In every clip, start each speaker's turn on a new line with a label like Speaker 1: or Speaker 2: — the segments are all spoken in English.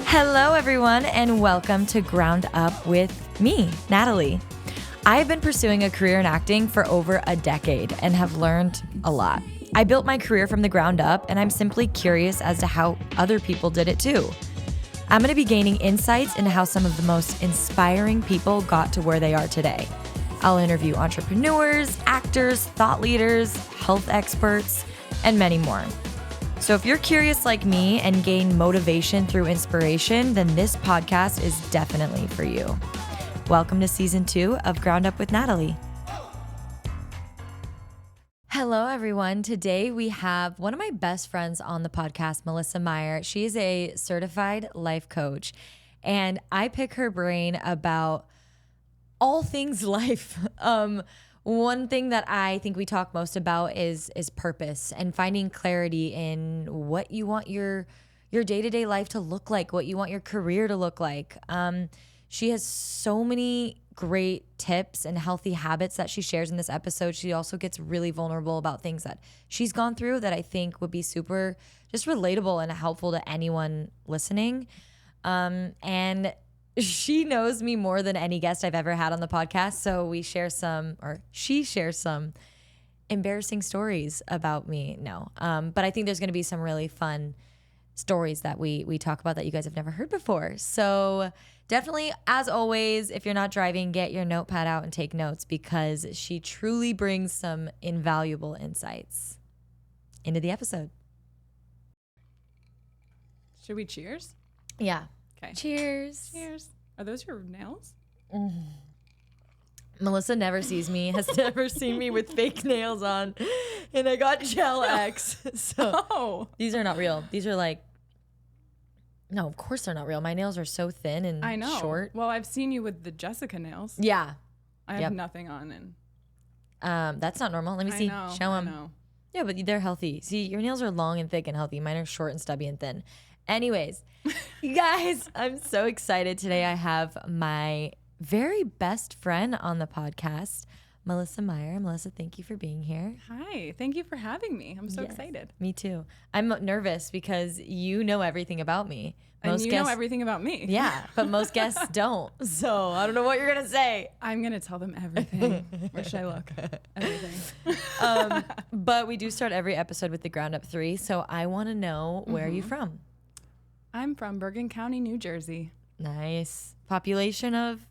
Speaker 1: Hello, everyone, and welcome to Ground Up with me, Natalie. I have been pursuing a career in acting for over a decade and have learned a lot. I built my career from the ground up, and I'm simply curious as to how other people did it too. I'm going to be gaining insights into how some of the most inspiring people got to where they are today. I'll interview entrepreneurs, actors, thought leaders, health experts, and many more. So if you're curious like me and gain motivation through inspiration, then this podcast is definitely for you. Welcome to season 2 of Ground Up with Natalie. Hello, everyone. Today we have one of my best friends on the podcast, Melissa Myer. She is a certified life coach, and I pick her brain about all things life. One thing that I think we talk most about is purpose and finding clarity in what you want your day-to-day life to look like, what you want your career to look like. She has so many great tips and healthy habits that she shares in this episode. She also gets really vulnerable about things that she's gone through that I think would be super just relatable and helpful to anyone listening. And she knows me more than any guest I've ever had on the podcast. So she shares some embarrassing stories about me. But I think there's going to be some really fun stories that we talk about that you guys have never heard before. So definitely, as always, if you're not driving, get your notepad out and take notes because she truly brings some invaluable insights into the episode.
Speaker 2: Should we cheers?
Speaker 1: Yeah.
Speaker 2: Okay.
Speaker 1: Cheers.
Speaker 2: Cheers. Are those your nails?
Speaker 1: Melissa never sees me, has never seen me with fake nails on, and I got Gel X. So These are not real. These are like, no, of course they're not real. My nails are so thin and short.
Speaker 2: Well, I've seen you with the Jessica nails.
Speaker 1: Yeah.
Speaker 2: I have nothing on, and
Speaker 1: that's not normal. Let me see. Show them.
Speaker 2: I know.
Speaker 1: Yeah, but they're healthy. See, your nails are long and thick and healthy. Mine are short and stubby and thin. Anyways, you guys, I'm so excited today. I have my very best friend on the podcast, Melissa Myer. Melissa, thank you for being here.
Speaker 2: Hi, thank you for having me. I'm so excited.
Speaker 1: Me too. I'm nervous because you know everything about me.
Speaker 2: And you know everything about me.
Speaker 1: Yeah, but most guests don't. So I don't know what you're going to say.
Speaker 2: I'm going to tell them everything. Where should I look? Everything.
Speaker 1: But we do start every episode with the Ground Up 3. So I want to know, where are you from?
Speaker 2: I'm from Bergen County, New Jersey.
Speaker 1: Nice. Population of?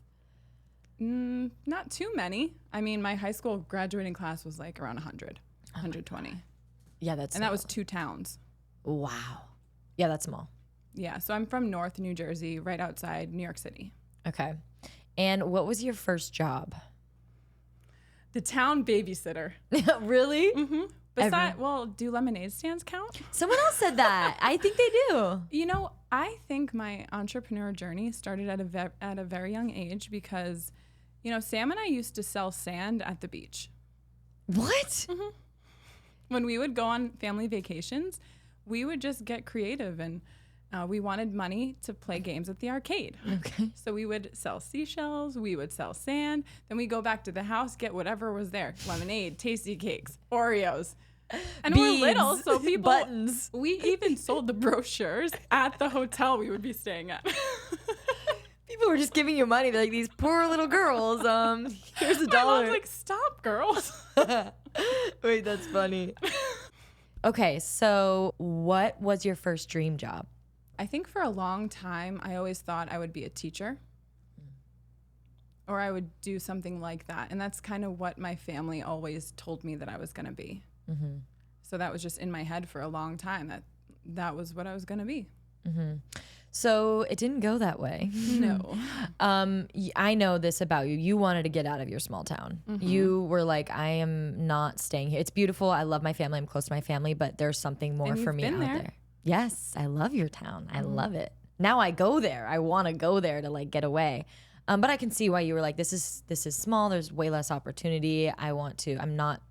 Speaker 2: Not too many. I mean, my high school graduating class was like around 100, 120.
Speaker 1: Yeah, that's
Speaker 2: small. And that was 2 towns.
Speaker 1: Wow. Yeah, that's small.
Speaker 2: Yeah, so I'm from North New Jersey, right outside New York City.
Speaker 1: Okay. And what was your first job?
Speaker 2: The town babysitter.
Speaker 1: Really?
Speaker 2: Mm-hmm. Do lemonade stands count?
Speaker 1: Someone else said that. I think they do.
Speaker 2: You know, I think my entrepreneur journey started at a very young age because, you know, Sam and I used to sell sand at the beach.
Speaker 1: What?
Speaker 2: Mm-hmm. When we would go on family vacations, we would just get creative and we wanted money to play games at the arcade.
Speaker 1: Okay.
Speaker 2: So we would sell seashells, we would sell sand, then we go back to the house, get whatever was there. Lemonade, tasty cakes, Oreos. And
Speaker 1: beads,
Speaker 2: we're little, so people,
Speaker 1: buttons.
Speaker 2: We even sold the brochures at the hotel we would be staying at.
Speaker 1: People were just giving you money. They're like, these poor little girls, here's $1.
Speaker 2: My mom's like, stop, girls.
Speaker 1: Wait, that's funny. Okay, so what was your first dream job?
Speaker 2: I think for a long time, I always thought I would be a teacher or I would do something like that. And that's kind of what my family always told me that I was going to be. Mm-hmm. So that was just in my head for a long time, that was what I was going to be.
Speaker 1: Mm-hmm. So it didn't go that way.
Speaker 2: No.
Speaker 1: I know this about you. You wanted to get out of your small town. Mm-hmm. You were like, I am not staying here. It's beautiful. I love my family. I'm close to my family, but there's something more for me out there. Yes, I love your town. I love it. Now I go there. I want to go there to like get away. But I can see why you were like, this is small. There's way less opportunity. I'm not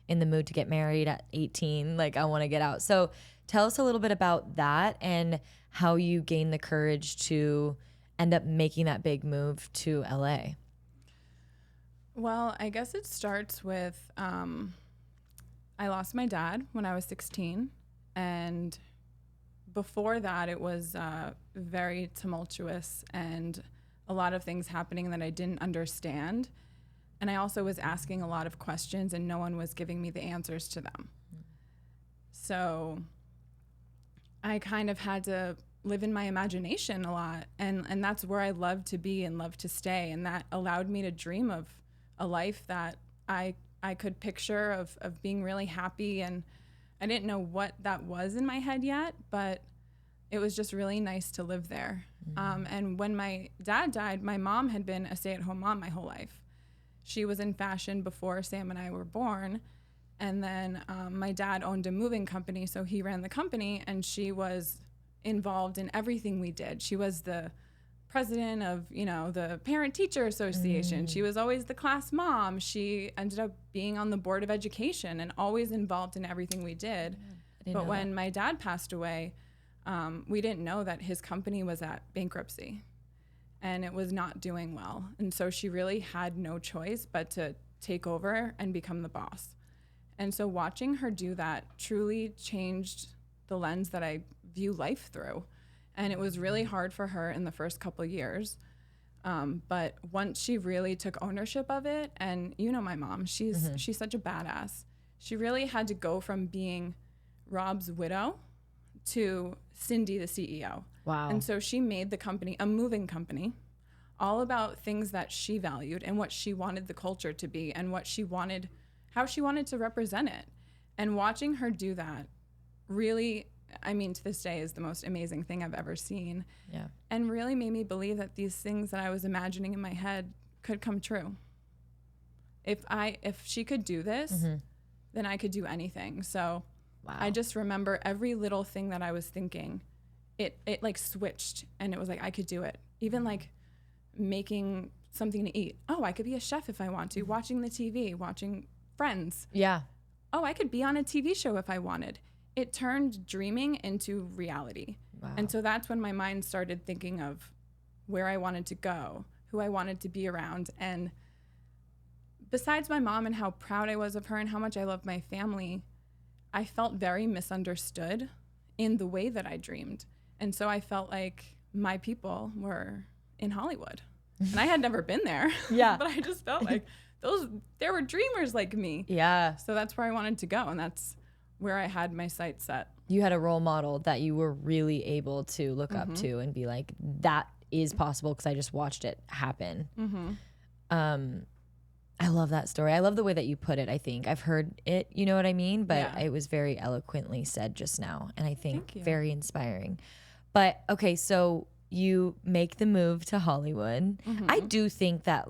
Speaker 1: in the mood to get married at 18. Like I want to get out. So tell us a little bit about that and how you gained the courage to end up making that big move to LA.
Speaker 2: Well, I guess it starts with I lost my dad when I was 16, and before that, it was very tumultuous and a lot of things happening that I didn't understand. And I also was asking a lot of questions and no one was giving me the answers to them. So I kind of had to live in my imagination a lot. And that's where I love to be and love to stay. And that allowed me to dream of a life that I could picture of being really happy. And I didn't know what that was in my head yet, but it was just really nice to live there. And when my dad died, my mom had been a stay-at-home mom my whole life. She was in fashion before Sam and I were born. And then my dad owned a moving company, so he ran the company, and she was involved in everything we did. She was the president of, the Parent-Teacher Association. She was always the class mom. She ended up being on the board of education and always involved in everything we did. But when my dad passed away, we didn't know that his company was at bankruptcy and it was not doing well. And so she really had no choice but to take over and become the boss. And so watching her do that truly changed the lens that I view life through. And it was really hard for her in the first couple of years. But once she really took ownership of it, and my mom, she's such a badass. She really had to go from being Rob's widow to Cindy, the CEO.
Speaker 1: Wow.
Speaker 2: And so she made the company a moving company, all about things that she valued and what she wanted the culture to be and how she wanted to represent it. And watching her do that really, to this day is the most amazing thing I've ever seen.
Speaker 1: Yeah. And
Speaker 2: really made me believe that these things that I was imagining in my head could come true. If she could do this, then I could do anything. So wow. I just remember every little thing that I was thinking, it like switched, and it was like I could do it. Even like making something to eat. Oh, I could be a chef if I want to. Watching the TV, watching Friends.
Speaker 1: Yeah.
Speaker 2: Oh, I could be on a TV show if I wanted. It turned dreaming into reality. Wow. And so that's when my mind started thinking of where I wanted to go, who I wanted to be around. And besides my mom and how proud I was of her and how much I loved my family, I felt very misunderstood in the way that I dreamed. And so I felt like my people were in Hollywood. And I had never been there.
Speaker 1: Yeah.
Speaker 2: But I just felt like there were dreamers like me.
Speaker 1: Yeah.
Speaker 2: So that's where I wanted to go. And that's where I had my sights set.
Speaker 1: You had a role model that you were really able to look up to and be like, that is possible because I just watched it happen. I love that story. I love the way that you put it, I think. I've heard it, you know what I mean? But it was very eloquently said just now. And I think very inspiring. But okay, so you make the move to Hollywood. I do think that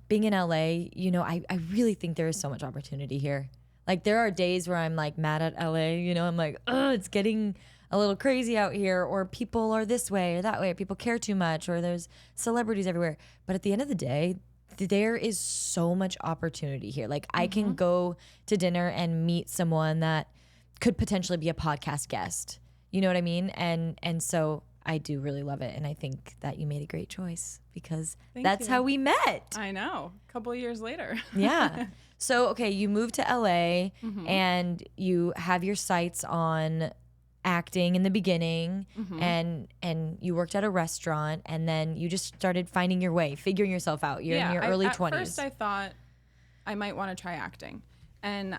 Speaker 1: being in LA, I really think there is so much opportunity here. Like there are days where I'm like mad at LA, I'm like, oh, it's getting a little crazy out here, or people are this way or that way, or people care too much, or there's celebrities everywhere. But at the end of the day, there is so much opportunity here. Like I can go to dinner and meet someone that could potentially be a podcast guest. You know what I mean? And so I do really love it. And I think that you made a great choice because that's how we met.
Speaker 2: I know. A couple of years later.
Speaker 1: Yeah. So, okay, you moved to LA and you have your sights on acting in the beginning and you worked at a restaurant and then you just started finding your way, figuring yourself out. You're in your early 20s.
Speaker 2: At first I thought I might want to try acting. And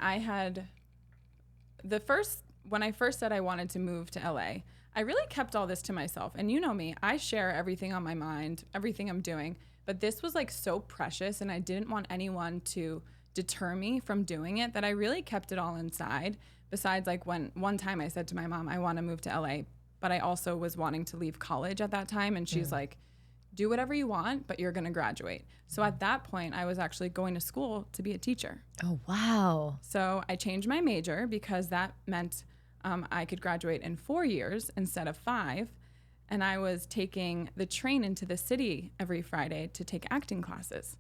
Speaker 2: when I first said I wanted to move to LA, I really kept all this to myself. And you know me, I share everything on my mind, everything I'm doing. But this was like so precious and I didn't want anyone to deter me from doing it that I really kept it all inside. Besides like when one time I said to my mom, I want to move to LA, but I also was wanting to leave college at that time. And she's like, do whatever you want, but you're going to graduate. So at that point, I was actually going to school to be a teacher.
Speaker 1: Oh, wow.
Speaker 2: So I changed my major because that meant I could graduate in 4 years instead of 5. And I was taking the train into the city every Friday to take acting classes.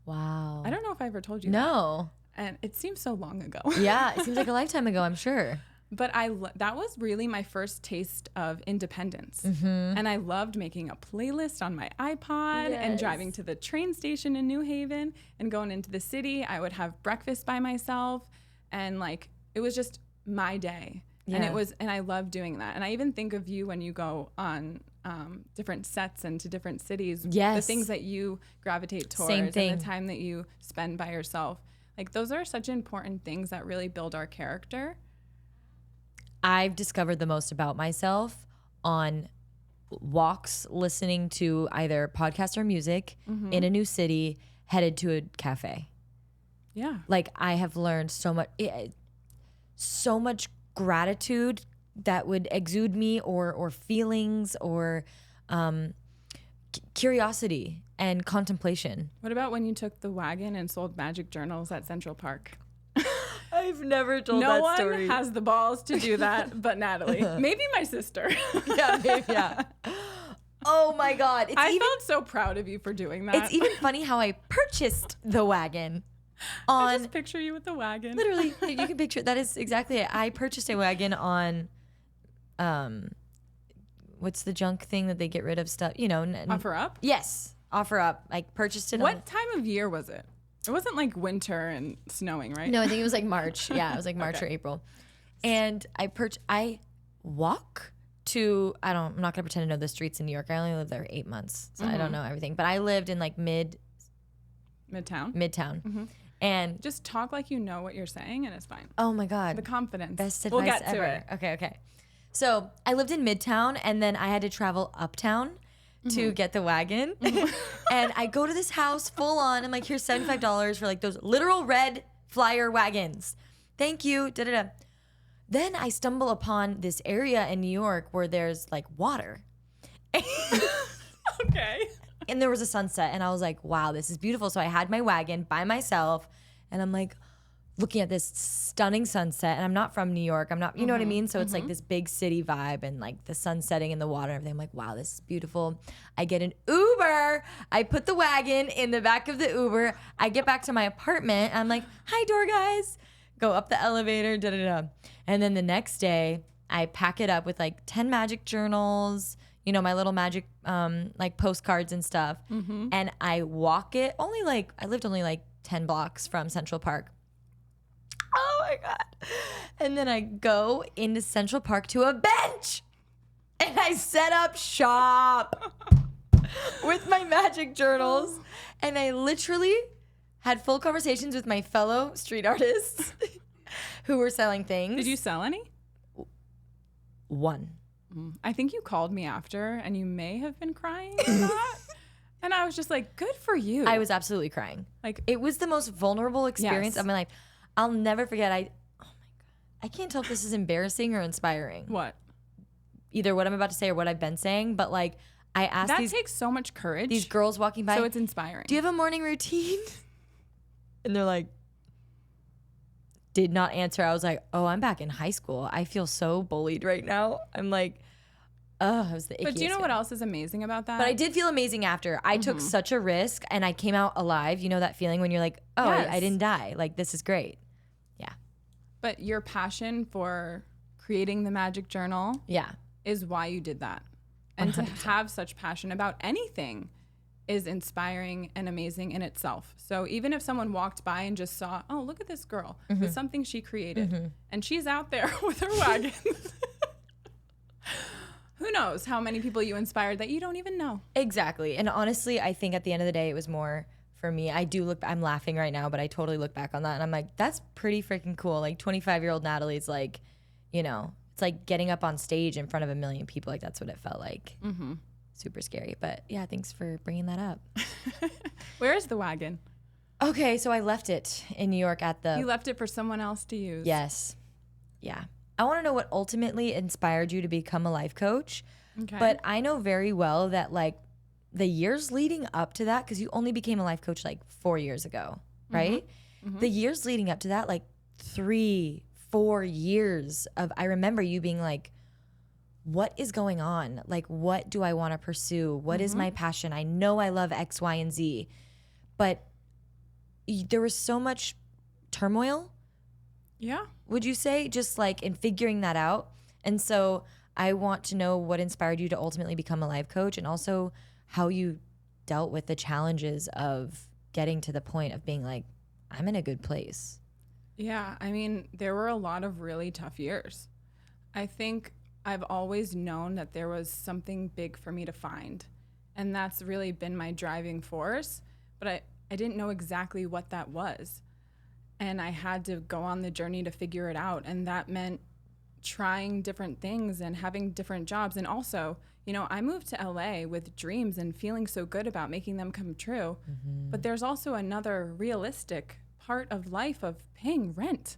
Speaker 1: Wow.
Speaker 2: I don't know if I ever told you
Speaker 1: No.
Speaker 2: that. And it seems so long ago.
Speaker 1: Yeah, it seems like a lifetime ago, I'm sure.
Speaker 2: But that was really my first taste of independence. And I loved making a playlist on my iPod and driving to the train station in New Haven and going into the city. I would have breakfast by myself. And like, it was just my day. And I love doing that. And I even think of you when you go on different sets and to different cities.
Speaker 1: Yes.
Speaker 2: The things that you gravitate towards.
Speaker 1: Same thing.
Speaker 2: And the time that you spend by yourself. Like, those are such important things that really build our character.
Speaker 1: I've discovered the most about myself on walks, listening to either podcast or music in a new city, headed to a cafe.
Speaker 2: Yeah.
Speaker 1: Like, I have learned so much gratitude that would exude me, or feelings, or curiosity and contemplation.
Speaker 2: What about when you took the wagon and sold magic journals at Central Park?
Speaker 1: I've never told that story.
Speaker 2: No one has the balls to do that but Natalie. Maybe my sister.
Speaker 1: Yeah. Oh my God.
Speaker 2: I felt so proud of you for doing that.
Speaker 1: It's even funny how I purchased the wagon.
Speaker 2: I just picture you with the wagon.
Speaker 1: Literally, you can picture, that is exactly it. I purchased a wagon on, what's the junk thing that they get rid of stuff,
Speaker 2: OfferUp?
Speaker 1: Yes, OfferUp. I purchased it.
Speaker 2: What time of year was it? It wasn't like winter and snowing, right?
Speaker 1: No, I think it was like March. Yeah, it was like March or April. And I walk to, I'm not gonna pretend to know the streets in New York. I only lived there 8 months, so I don't know everything. But I lived in like Midtown. And
Speaker 2: just talk like you know what you're saying, and it's fine.
Speaker 1: Oh my God,
Speaker 2: the confidence.
Speaker 1: Best advice
Speaker 2: we'll get
Speaker 1: ever.
Speaker 2: to it.
Speaker 1: Okay. So I lived in Midtown, and then I had to travel uptown to get the wagon. And I go to this house full on. I'm like, here's $75 for like those literal red flyer wagons. Thank you. Da-da-da. Then I stumble upon this area in New York where there's like water.
Speaker 2: Okay.
Speaker 1: And there was a sunset, and I was like, wow, this is beautiful. So I had my wagon by myself, and I'm like looking at this stunning sunset. And I'm not from New York. I'm not, you know what I mean? So it's like this big city vibe, and like the sun setting in the water and everything. I'm like, wow, this is beautiful. I get an Uber. I put the wagon in the back of the Uber. I get back to my apartment, and I'm like, hi, door guys. Go up the elevator, da-da-da. And then the next day, I pack it up with like 10 magic journals, my little magic like postcards and stuff. And I walk it I lived only like 10 blocks from Central Park. Oh my God. And then I go into Central Park to a bench, and I set up shop with my magic journals. And I literally had full conversations with my fellow street artists who were selling things.
Speaker 2: Did you sell any?
Speaker 1: One.
Speaker 2: I think you called me after, and you may have been crying or not. And I was just like, good for you.
Speaker 1: I was absolutely crying.
Speaker 2: Like,
Speaker 1: it was the most vulnerable experience of my life. I'll never forget. Oh my God. I can't tell if this is embarrassing or inspiring.
Speaker 2: What?
Speaker 1: Either what I'm about to say or what I've been saying, but like I asked
Speaker 2: that takes so much courage.
Speaker 1: These girls walking by.
Speaker 2: So it's inspiring.
Speaker 1: Do you have a morning routine? And they're like, did not answer. I was like, oh, I'm back in high school. I feel so bullied right now. I'm like, oh, I was the ickiest.
Speaker 2: But do you know what else is amazing about that?
Speaker 1: But I did feel amazing after. I took such a risk, and I came out alive. You know that feeling when you're like, oh,
Speaker 2: Yes.
Speaker 1: I didn't die. Like, this is great. Yeah.
Speaker 2: But your passion for creating the magic journal is why you did that. And 100%. To have such passion about anything is inspiring and amazing in itself. So even if someone walked by and just saw, oh, look at this girl with something she created, and she's out there with her wagon. Who knows how many people you inspired that you don't even know.
Speaker 1: Exactly. And honestly, I think at the end of the day, it was more for me. I'm laughing right now, but I totally look back on that, and I'm like, that's pretty freaking cool. Like 25-year-old Natalie's like, it's like getting up on stage in front of 1 million people. Like, that's what it felt like. Super scary. But yeah, thanks for bringing that up.
Speaker 2: Where is the wagon?
Speaker 1: Okay, so I left it in New York at the...
Speaker 2: You left it for someone else to use.
Speaker 1: Yes. Yeah. I want to know what ultimately inspired you to become a life coach.
Speaker 2: Okay.
Speaker 1: But I know very well that like the years leading up to that, because you only became a life coach like 4 years ago, right? The years leading up to that, like 3-4 years of, I remember you being like, what is going on? Like, what do I want to pursue? What is my passion? I know I love X, Y, and Z. But there was so much turmoil.
Speaker 2: Yeah.
Speaker 1: Would you say, just like in figuring that out? And so I want to know what inspired you to ultimately become a life coach, and also how you dealt with the challenges of getting to the point of being like, I'm in a good place.
Speaker 2: Yeah. I mean, there were a lot of really tough years. I think I've always known that there was something big for me to find. And that's really been my driving force. But I didn't know exactly what that was. And I had to go on the journey to figure it out. And that meant trying different things and having different jobs. And also, you know, I moved to LA with dreams and feeling so good about making them come true. Mm-hmm. But there's also another realistic part of life of paying rent.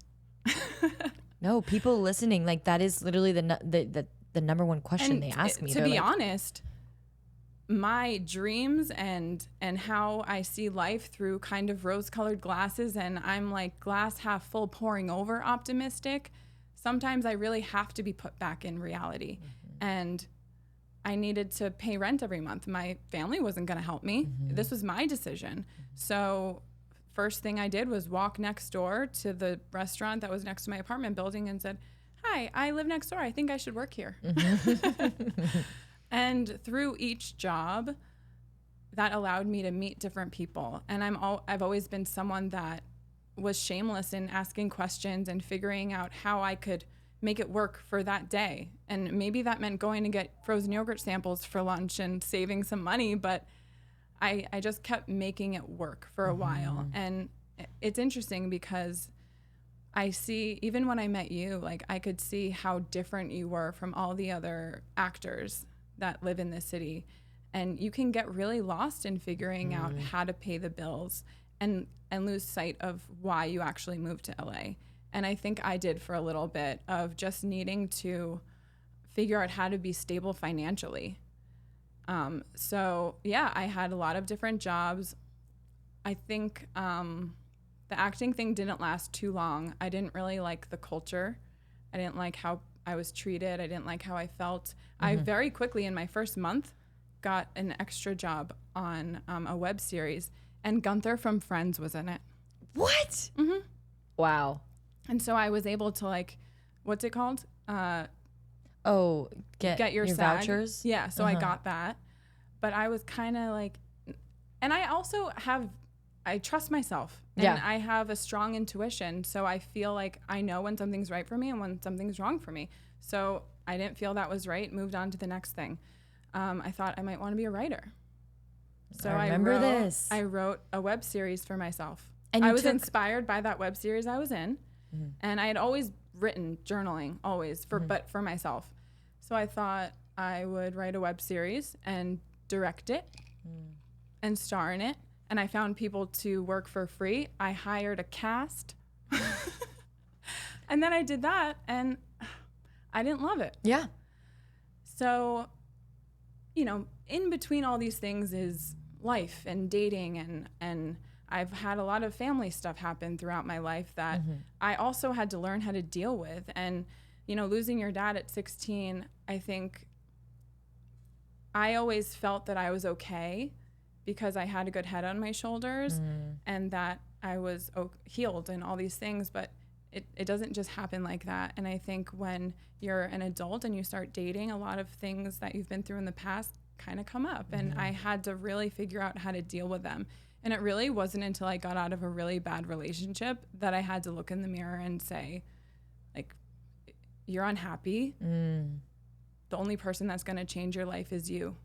Speaker 1: No, people listening, like that is literally the number one question they ask me.
Speaker 2: To be honest, my dreams and how I see life through kind of rose-colored glasses, and I'm like glass half full, pouring over optimistic. Sometimes I really have to be put back in reality. Mm-hmm. And I needed to pay rent every month. My family wasn't going to help me. Mm-hmm. This was my decision. Mm-hmm. So first thing I did was walk next door to the restaurant that was next to my apartment building and said, "Hi, I live next door. I think I should work here." Mm-hmm. And through each job, that allowed me to meet different people. And I've always been someone that was shameless in asking questions and figuring out how I could make it work for that day. And maybe that meant going to get frozen yogurt samples for lunch and saving some money, but I just kept making it work for a while. And it's interesting because I see, even when I met you, like I could see how different you were from all the other actors that live in this city. And you can get really lost in figuring out how to pay the bills and lose sight of why you actually moved to LA. And I think I did for a little bit of just needing to figure out how to be stable financially. So yeah, I had a lot of different jobs. I think the acting thing didn't last too long. I didn't really like the culture. I didn't like how I was treated. I didn't like how I felt. Mm-hmm. I very quickly in my first month got an extra job on a web series, and Gunther from Friends was in it.
Speaker 1: What?
Speaker 2: Mm-hmm.
Speaker 1: Wow.
Speaker 2: And so I was able to, like, what's it called?
Speaker 1: Get your vouchers?
Speaker 2: Yeah, so I got that. But I was kind of like, and I also I trust myself. And I have a strong intuition. So I feel like I know when something's right for me and when something's wrong for me. So I didn't feel that was right, moved on to the next thing. I thought I might want to be a writer. So I wrote a web series for myself. And I was inspired by that web series I was in. Mm-hmm. And I had always written journaling, always, but for myself. So I thought I would write a web series and direct it and star in it. And I found people to work for free. I hired a cast. And then I did that, and I didn't love it.
Speaker 1: Yeah.
Speaker 2: So, you know, in between all these things is life and dating, and I've had a lot of family stuff happen throughout my life that I also had to learn how to deal with. And, you know, losing your dad at 16, I think I always felt that I was okay because I had a good head on my shoulders and that I was healed and all these things. But it doesn't just happen like that. And I think when you're an adult and you start dating, a lot of things that you've been through in the past kind of come up. And I had to really figure out how to deal with them. And it really wasn't until I got out of a really bad relationship that I had to look in the mirror and say, like, you're unhappy. The only person that's going to change your life is you.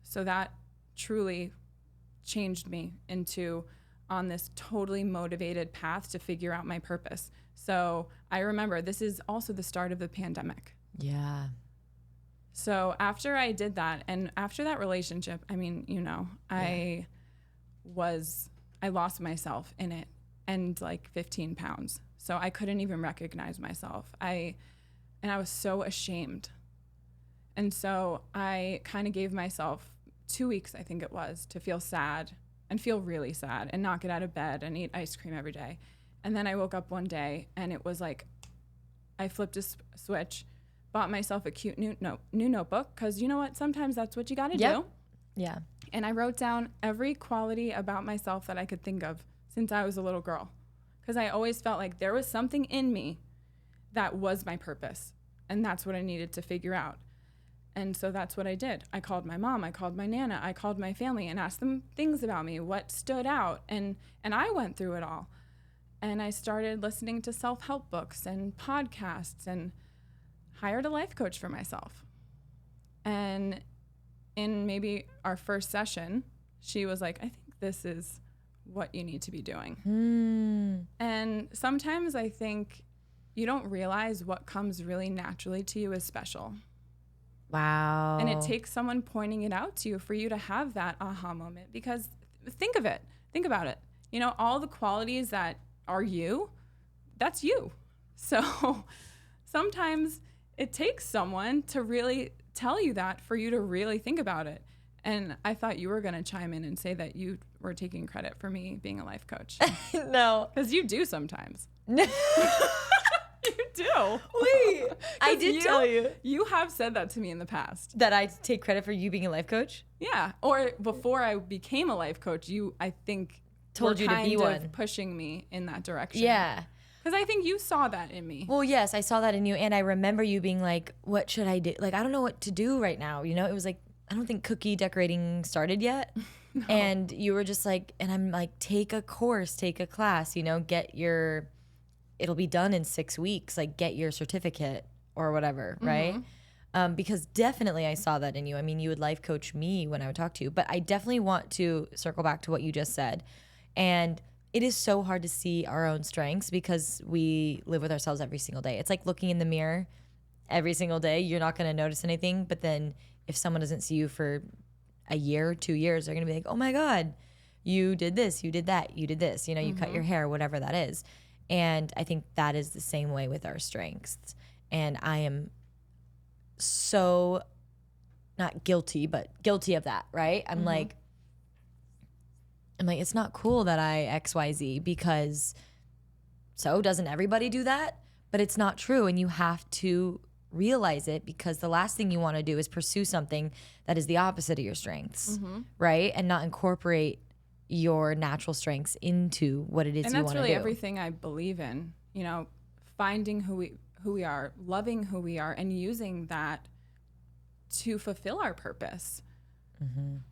Speaker 2: So that truly changed me into on this totally motivated path to figure out my purpose. So I remember this is also the start of the pandemic.
Speaker 1: Yeah.
Speaker 2: So after I did that, and after that relationship, I mean, you know, I lost myself in it and like 15 pounds. So I couldn't even recognize myself. And I was so ashamed. And so I kind of gave myself 2 weeks, I think it was, to feel sad and feel really sad and not get out of bed and eat ice cream every day. And then I woke up one day and it was like I flipped a switch, bought myself a cute new notebook, because you know what? Sometimes that's what you got to do.
Speaker 1: Yeah.
Speaker 2: And I wrote down every quality about myself that I could think of since I was a little girl, because I always felt like there was something in me that was my purpose, and that's what I needed to figure out. And so that's what I did. I called my mom, I called my Nana, I called my family and asked them things about me, what stood out. And I went through it all. And I started listening to self-help books and podcasts and hired a life coach for myself. And in maybe our first session, she was like, I think this is what you need to be doing. And sometimes I think you don't realize what comes really naturally to you is special.
Speaker 1: Wow.
Speaker 2: And it takes someone pointing it out to you for you to have that aha moment. Because think about it. You know, all the qualities that are you, that's you. So sometimes it takes someone to really tell you that for you to really think about it. And I thought you were going to chime in and say that you were taking credit for me being a life coach.
Speaker 1: No.
Speaker 2: Because you do sometimes.
Speaker 1: No.
Speaker 2: You do.
Speaker 1: Wait, I did tell you.
Speaker 2: You have said that to me in the past.
Speaker 1: That I take credit for you being a life coach?
Speaker 2: Yeah. Or before I became a life coach, you, I think,
Speaker 1: told you to be one.
Speaker 2: Pushing me in that direction.
Speaker 1: Yeah.
Speaker 2: Because I think you saw that in me.
Speaker 1: Well, yes, I saw that in you. And I remember you being like, what should I do? Like, I don't know what to do right now. You know, it was like, I don't think cookie decorating started yet. No. And you were just like, and I'm like, take a course, take a class, you know, it'll be done in 6 weeks, like get your certificate or whatever, right? Because definitely I saw that in you. I mean, you would life coach me when I would talk to you, but I definitely want to circle back to what you just said. And it is so hard to see our own strengths because we live with ourselves every single day. It's like looking in the mirror every single day. You're not going to notice anything, but then if someone doesn't see you for a year, 2 years, they're going to be like, oh my God, you did this, you did that, you did this, you know, you cut your hair, whatever that is. And I think that is the same way with our strengths. And I am so not guilty, but guilty of that, right? I'm like, it's not cool that I XYZ because so doesn't everybody do that? But it's not true. And you have to realize it because the last thing you want to do is pursue something that is the opposite of your strengths, right? And not incorporate your natural strengths into what it is you want to do.
Speaker 2: And that's really everything I believe in, you know, finding who we are, loving who we are, and using that to fulfill our purpose.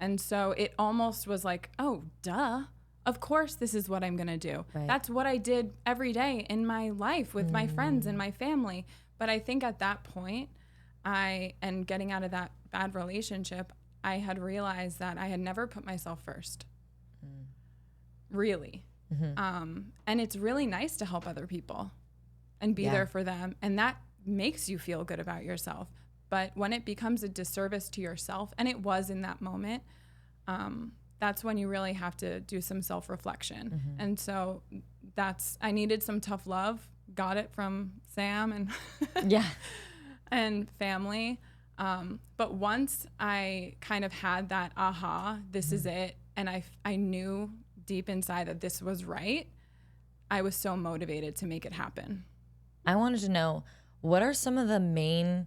Speaker 2: And so it almost was like, oh, duh. Of course, this is what I'm going to do. Right. That's what I did every day in my life with my friends and my family. But I think at that point, and getting out of that bad relationship, I had realized that I had never put myself first. Really. And it's really nice to help other people and be there for them. And that makes you feel good about yourself. But when it becomes a disservice to yourself, and it was in that moment, that's when you really have to do some self-reflection. And so I needed some tough love, got it from Sam and and family. But once I kind of had that aha, this is it, and I knew deep inside that this was right, I was so motivated to make it happen.
Speaker 1: I wanted to know, what are some of the main,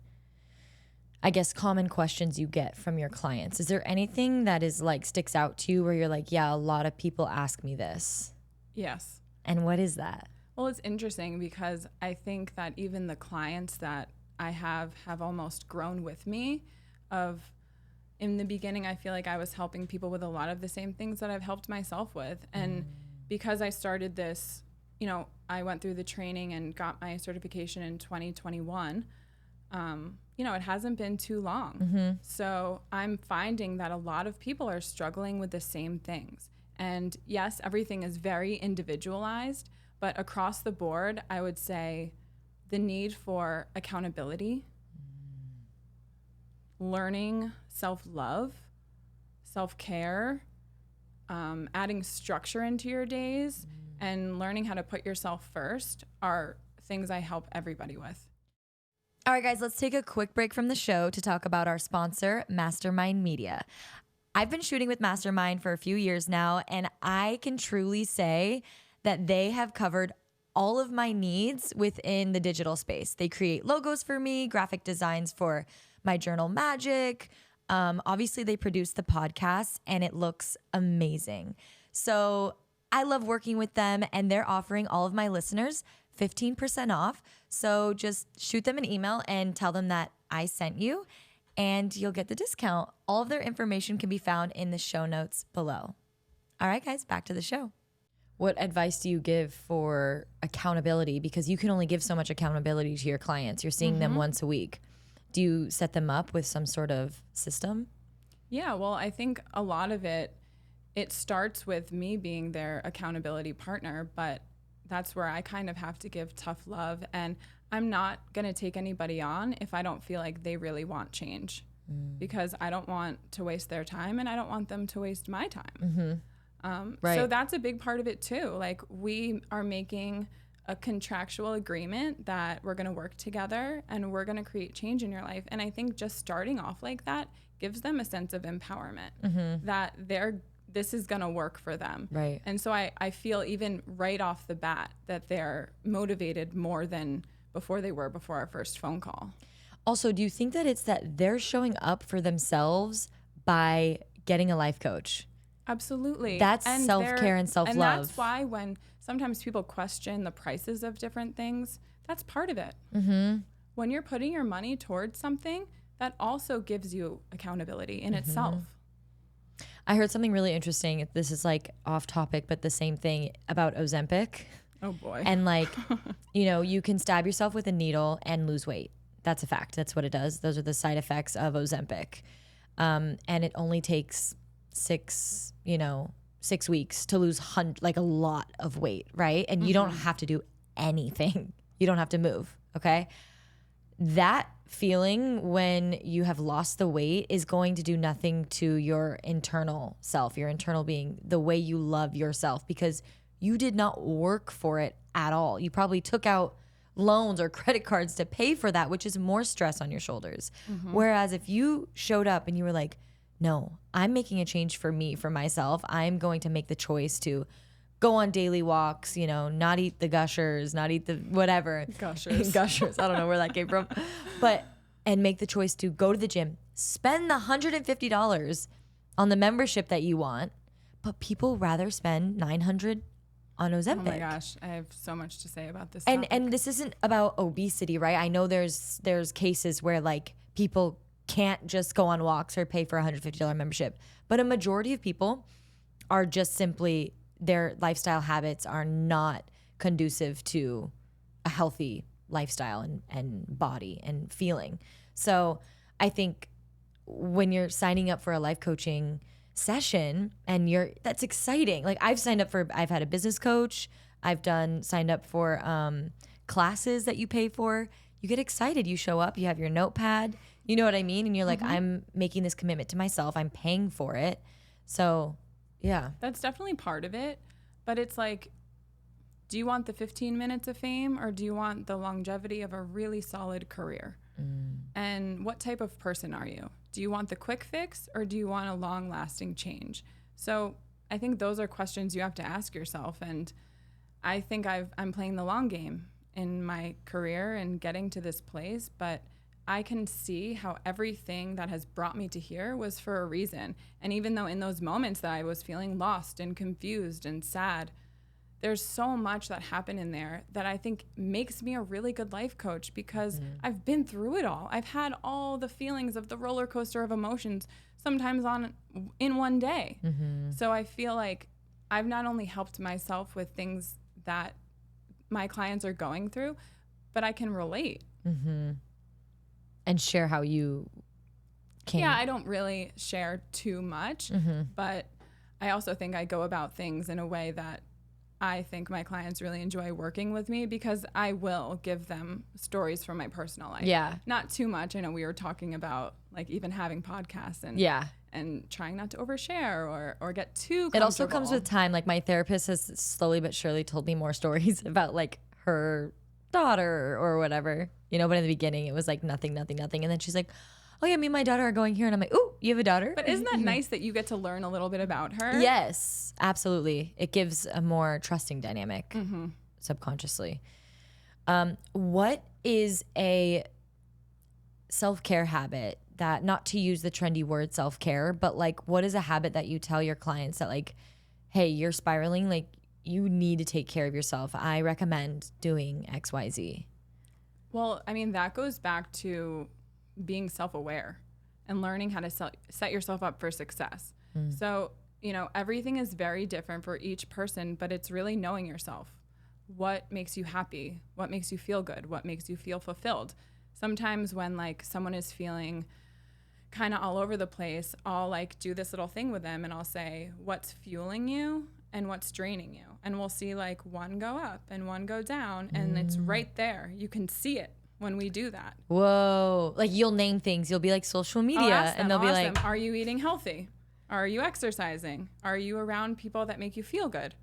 Speaker 1: I guess, common questions you get from your clients? Is there anything that is like sticks out to you where you're like, yeah, a lot of people ask me this? Yes. And what is that?
Speaker 2: Well, it's interesting because I think that even the clients that I have almost grown with me. In the beginning, I feel like I was helping people with a lot of the same things that I've helped myself with. And because I started this, you know, I went through the training and got my certification in 2021. You know, it hasn't been too long. So I'm finding that a lot of people are struggling with the same things. And yes, everything is very individualized, but across the board, I would say the need for accountability, learning self-love, self-care, adding structure into your days, and learning how to put yourself first are things I help everybody with.
Speaker 1: All right, guys, let's take a quick break from the show to talk about our sponsor, Mastermind Media. I've been shooting with Mastermind for a few years now, and I can truly say that they have covered all of my needs within the digital space. They create logos for me, graphic designs for my journal magic. Obviously, they produce the podcast, and it looks amazing. So I love working with them, and they're offering all of my listeners 15% off. So just shoot them an email and tell them that I sent you, and you'll get the discount. All of their information can be found in the show notes below. All right, guys, back to the show. What advice do you give for accountability? Because you can only give so much accountability to your clients. You're seeing them once a week. Do you set them up with some sort of system?
Speaker 2: Yeah, well, I think a lot of it starts with me being their accountability partner, but that's where I kind of have to give tough love. And I'm not going to take anybody on if I don't feel like they really want change, because I don't want to waste their time and I don't want them to waste my time.
Speaker 1: Right.
Speaker 2: So that's a big part of it too. Like, we are making a contractual agreement that we're going to work together and we're going to create change in your life. And I think just starting off like that gives them a sense of empowerment that this is going to work for them.
Speaker 1: Right.
Speaker 2: And so I feel even right off the bat that they're motivated more than before our first phone call.
Speaker 1: Also, do you think that it's that they're showing up for themselves by getting a life coach?
Speaker 2: Absolutely.
Speaker 1: That's self-care and self-love.
Speaker 2: And that's why when sometimes people question the prices of different things, that's part of it. When you're putting your money towards something, that also gives you accountability in itself.
Speaker 1: I heard something really interesting. This is like off topic, but the same thing about Ozempic.
Speaker 2: Oh boy.
Speaker 1: And like, you can stab yourself with a needle and lose weight. That's a fact. That's what it does. Those are the side effects of Ozempic. And it only takes 6 weeks to lose like a lot of weight, right? And you don't have to do anything. You don't have to move, okay? That feeling when you have lost the weight is going to do nothing to your internal self, your internal being, the way you love yourself, because you did not work for it at all. You probably took out loans or credit cards to pay for that, which is more stress on your shoulders. Whereas if you showed up and you were like, no, I'm making a change for me, for myself. I'm going to make the choice to go on daily walks, not eat the Gushers, not eat the whatever. Gushers. I don't know where that came from. And make the choice to go to the gym, spend the $150 on the membership that you want, but people rather spend $900 on Ozempic.
Speaker 2: Oh my gosh, I have so much to say about this.
Speaker 1: And this isn't about obesity, right? I know there's cases where like people can't just go on walks or pay for a $150 membership, but a majority of people are just simply, their lifestyle habits are not conducive to a healthy lifestyle and body and feeling. So I think when you're signing up for a life coaching session and that's exciting. Like I've had a business coach. I've signed up for classes that you pay for. You get excited. You show up, you have your notepad, you know what I mean? And you're like, I'm making this commitment to myself. I'm paying for it. So yeah.
Speaker 2: That's definitely part of it. But it's like, do you want the 15 minutes of fame or do you want the longevity of a really solid career? And what type of person are you? Do you want the quick fix or do you want a long lasting change? So I think those are questions you have to ask yourself. And I think I'm playing the long game in my career and getting to this place, but I can see how everything that has brought me to here was for a reason. And even though in those moments that I was feeling lost and confused and sad, there's so much that happened in there that I think makes me a really good life coach, because I've been through it all. I've had all the feelings of the roller coaster of emotions, sometimes in one day. So I feel like I've not only helped myself with things that my clients are going through, but I can relate.
Speaker 1: And share how you can.
Speaker 2: Yeah, I don't really share too much, but I also think I go about things in a way that I think my clients really enjoy working with me, because I will give them stories from my personal life.
Speaker 1: Yeah.
Speaker 2: Not too much. I know we were talking about like even having podcasts and trying not to overshare or get too comfortable.
Speaker 1: It also comes with time. Like my therapist has slowly but surely told me more stories about like her daughter or whatever, but in the beginning it was like nothing. And then she's like, oh yeah, me and my daughter are going here. And I'm like, ooh, you have a daughter?
Speaker 2: But isn't that nice that you get to learn a little bit about her?
Speaker 1: Yes, absolutely. It gives a more trusting dynamic subconsciously. What is a self-care habit that, not to use the trendy word self-care, but like what is a habit that you tell your clients that like, hey, you're spiraling, like you need to take care of yourself. I recommend doing XYZ.
Speaker 2: Well, I mean, that goes back to being self-aware and learning how to set yourself up for success. So you know, everything is very different for each person, but it's really knowing yourself. What makes you happy? What makes you feel good? What makes you feel fulfilled? Sometimes when like someone is feeling kind of all over the place, I'll like do this little thing with them and I'll say, what's fueling you and what's draining you? And we'll see like one go up and one go down, and it's right there. You can see it when we do that.
Speaker 1: Whoa. Like you'll name things. You'll be like social media and they'll be like,
Speaker 2: are you eating healthy? Are you exercising? Are you around people that make you feel good?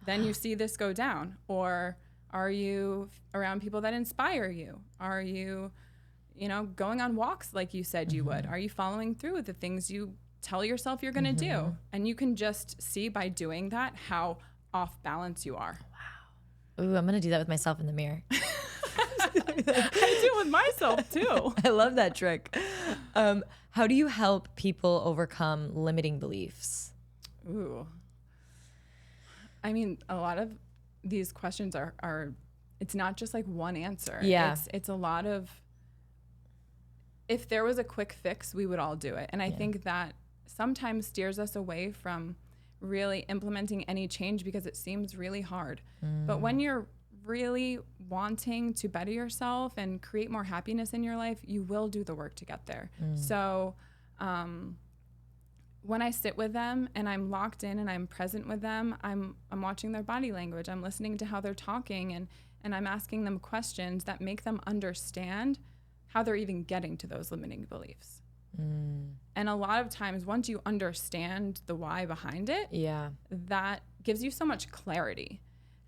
Speaker 2: Then you see this go down. Or are you around people that inspire you? Are you, you know, going on walks like you said you would? Are you following through with the things you tell yourself you're going to do? And you can just see by doing that how off balance you are.
Speaker 1: Wow. Ooh, I'm going to do that with myself in the mirror.
Speaker 2: I do it with myself too.
Speaker 1: I love that trick. How do you help people overcome limiting beliefs?
Speaker 2: Ooh. I mean, a lot of these questions are it's not just like one answer.
Speaker 1: Yeah.
Speaker 2: It's a lot of, if there was a quick fix, we would all do it. And I think that sometimes steers us away from really implementing any change because it seems really hard. But when you're really wanting to better yourself and create more happiness in your life, you will do the work to get there. So when I sit with them and I'm locked in and I'm present with them, I'm watching their body language. I'm listening to how they're talking, and I'm asking them questions that make them understand how they're even getting to those limiting beliefs. And a lot of times, once you understand the why behind it, that gives you so much clarity.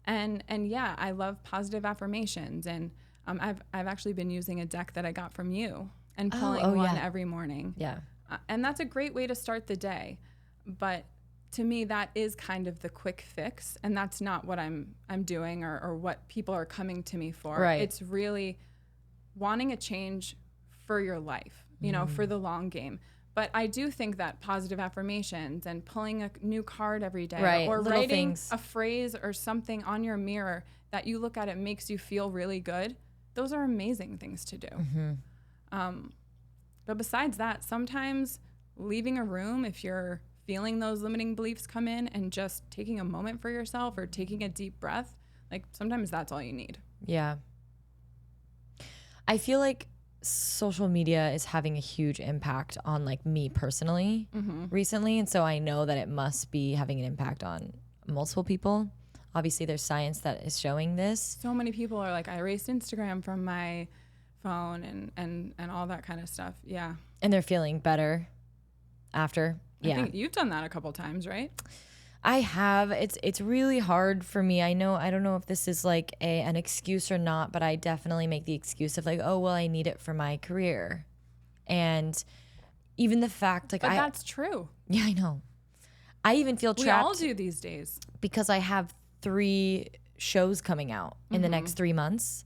Speaker 2: And yeah, I love positive affirmations, and I've actually been using a deck that I got from you and pulling one every morning.
Speaker 1: Yeah.
Speaker 2: And that's a great way to start the day. But to me, that is kind of the quick fix, and that's not what I'm doing or what people are coming to me for.
Speaker 1: Right.
Speaker 2: It's really wanting a change for your life, you know, for the long game. But I do think that positive affirmations and pulling a new card every day, or
Speaker 1: little
Speaker 2: writing
Speaker 1: things.
Speaker 2: a phrase or something on your mirror that you look at, it makes you feel really good. Those are amazing things to do. But besides that, sometimes leaving a room, if you're feeling those limiting beliefs come in, and just taking a moment for yourself or taking a deep breath, like sometimes that's all you need.
Speaker 1: Yeah. I feel like social media is having a huge impact on like me personally recently. And so I know that it must be having an impact on multiple people. Obviously there's science that is showing this.
Speaker 2: So many people are like, I erased Instagram from my phone and all that kind of stuff. Yeah.
Speaker 1: And they're feeling better after.
Speaker 2: I think you've done that a couple times, right?
Speaker 1: I have. It's really hard for me. I don't know if this is like an excuse or not, but I definitely make the excuse of like, oh, well, I need it for my career. And even the fact like
Speaker 2: But that's true.
Speaker 1: Yeah, I know. I even feel trapped.
Speaker 2: We all do these days.
Speaker 1: Because I have 3 shows coming out in the next 3 months.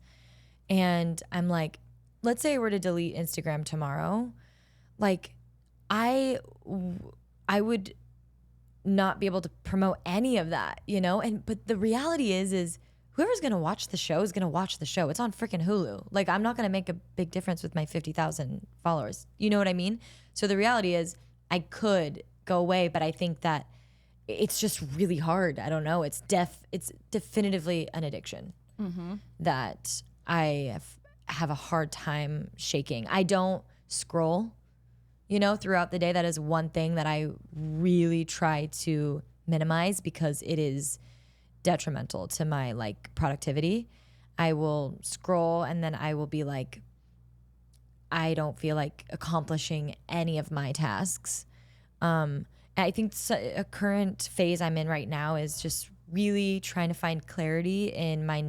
Speaker 1: And I'm like, let's say I were to delete Instagram tomorrow. Like I would not be able to promote any of that, you know? But the reality is whoever's going to watch the show is going to watch the show. It's on freaking Hulu. Like I'm not going to make a big difference with my 50,000 followers. You know what I mean? So the reality is I could go away, but I think that it's just really hard. I don't know. It's definitively an addiction that I have a hard time shaking. I don't scroll, you know, throughout the day. That is one thing that I really try to minimize because it is detrimental to my like productivity. I will scroll and then I will be like, I don't feel like accomplishing any of my tasks. I think a current phase I'm in right now is just really trying to find clarity in my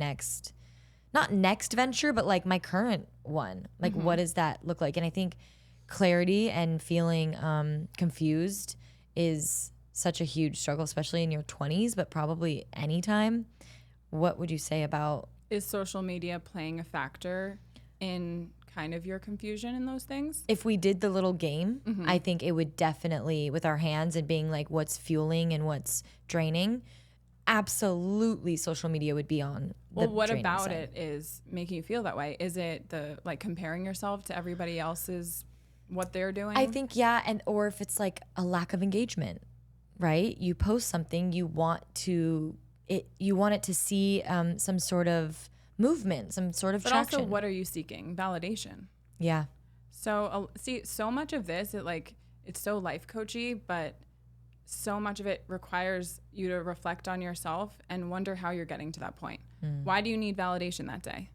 Speaker 1: not next venture, but like my current one. Like what does that look like? And I think clarity and feeling confused is such a huge struggle, especially in your 20s, but probably anytime. What would you say about...
Speaker 2: Is social media playing a factor in kind of your confusion in those things?
Speaker 1: If we did the little game, I think it would definitely, with our hands and being like what's fueling and what's draining, absolutely social media would be on the
Speaker 2: Well, what
Speaker 1: draining
Speaker 2: about
Speaker 1: side.
Speaker 2: it is making you feel that way? Is it the like comparing yourself to everybody else's what they're doing?
Speaker 1: I think, yeah, or if it's like a lack of engagement, right? You post something, you want it to see some sort of movement, some sort of traction.
Speaker 2: But also, what are you seeking? Validation.
Speaker 1: Yeah.
Speaker 2: So see, so much of this, it's so life coachy, but so much of it requires you to reflect on yourself and wonder how you're getting to that point. Why do you need validation that day?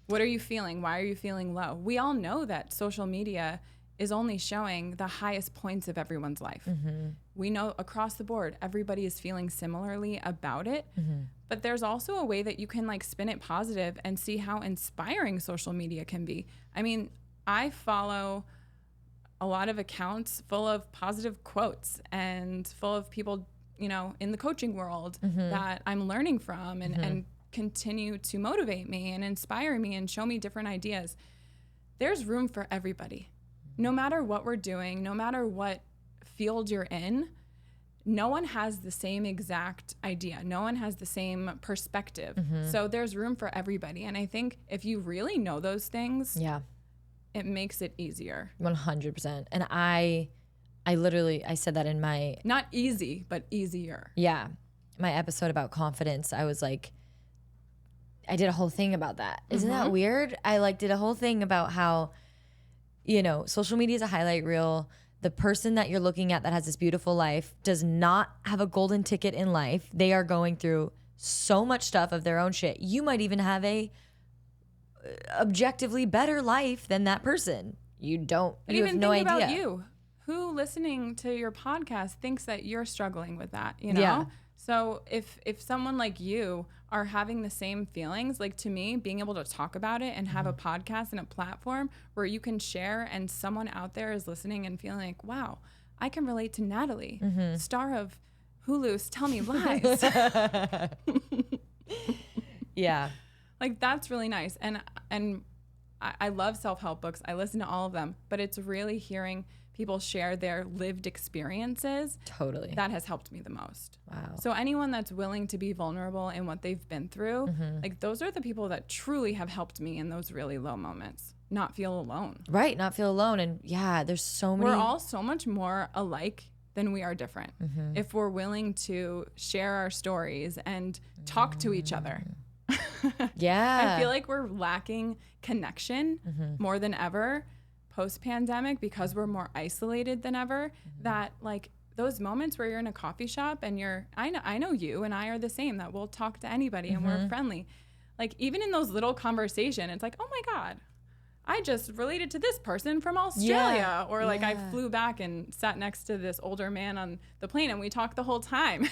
Speaker 2: What are you feeling? Why are you feeling low? We all know that social media is only showing the highest points of everyone's life. We know across the board, everybody is feeling similarly about it. But there's also a way that you can like spin it positive and see how inspiring social media can be. I mean, I follow a lot of accounts full of positive quotes and full of people, you know, in the coaching world that I'm learning from and continue to motivate me and inspire me and show me different ideas. There's room for everybody. No matter what we're doing, no matter what field you're in, no one has the same exact idea. No one has the same perspective. So there's room for everybody. And I think if you really know those things, it makes it easier.
Speaker 1: 100%. And I said that in my...
Speaker 2: Not easy, but easier.
Speaker 1: Yeah. My episode about confidence, I was like, I did a whole thing about that. Isn't that weird? I like did a whole thing about how, you know, social media is a highlight reel. The person that you're looking at that has this beautiful life does not have a golden ticket in life. They are going through so much stuff of their own shit. You might even have a objectively better life than that person. You have no idea.
Speaker 2: About you. Who listening to your podcast thinks that you're struggling with that, you know?
Speaker 1: Yeah.
Speaker 2: So if someone like you are having the same feelings, like to me, being able to talk about it and have a podcast and a platform where you can share and someone out there is listening and feeling like, wow, I can relate to Natalie, star of Hulu's Tell Me Lies.
Speaker 1: Yeah.
Speaker 2: Like that's really nice. And I love self-help books. I listen to all of them, but it's really hearing people share their lived experiences.
Speaker 1: Totally.
Speaker 2: That has helped me the most.
Speaker 1: Wow.
Speaker 2: So anyone that's willing to be vulnerable in what they've been through, like those are the people that truly have helped me in those really low moments. Not feel alone.
Speaker 1: Right. Not feel alone. And yeah, there's so many.
Speaker 2: We're all so much more alike than we are different. If we're willing to share our stories and talk to each other.
Speaker 1: Yeah.
Speaker 2: I feel like we're lacking connection more than ever post-pandemic because we're more isolated than ever. That like those moments where you're in a coffee shop and I know you and I are the same, that we'll talk to anybody and we're friendly. Like even in those little conversations, it's like, oh my God, I just related to this person from Australia.
Speaker 1: Yeah.
Speaker 2: Or like I flew back and sat next to this older man on the plane and we talked the whole time.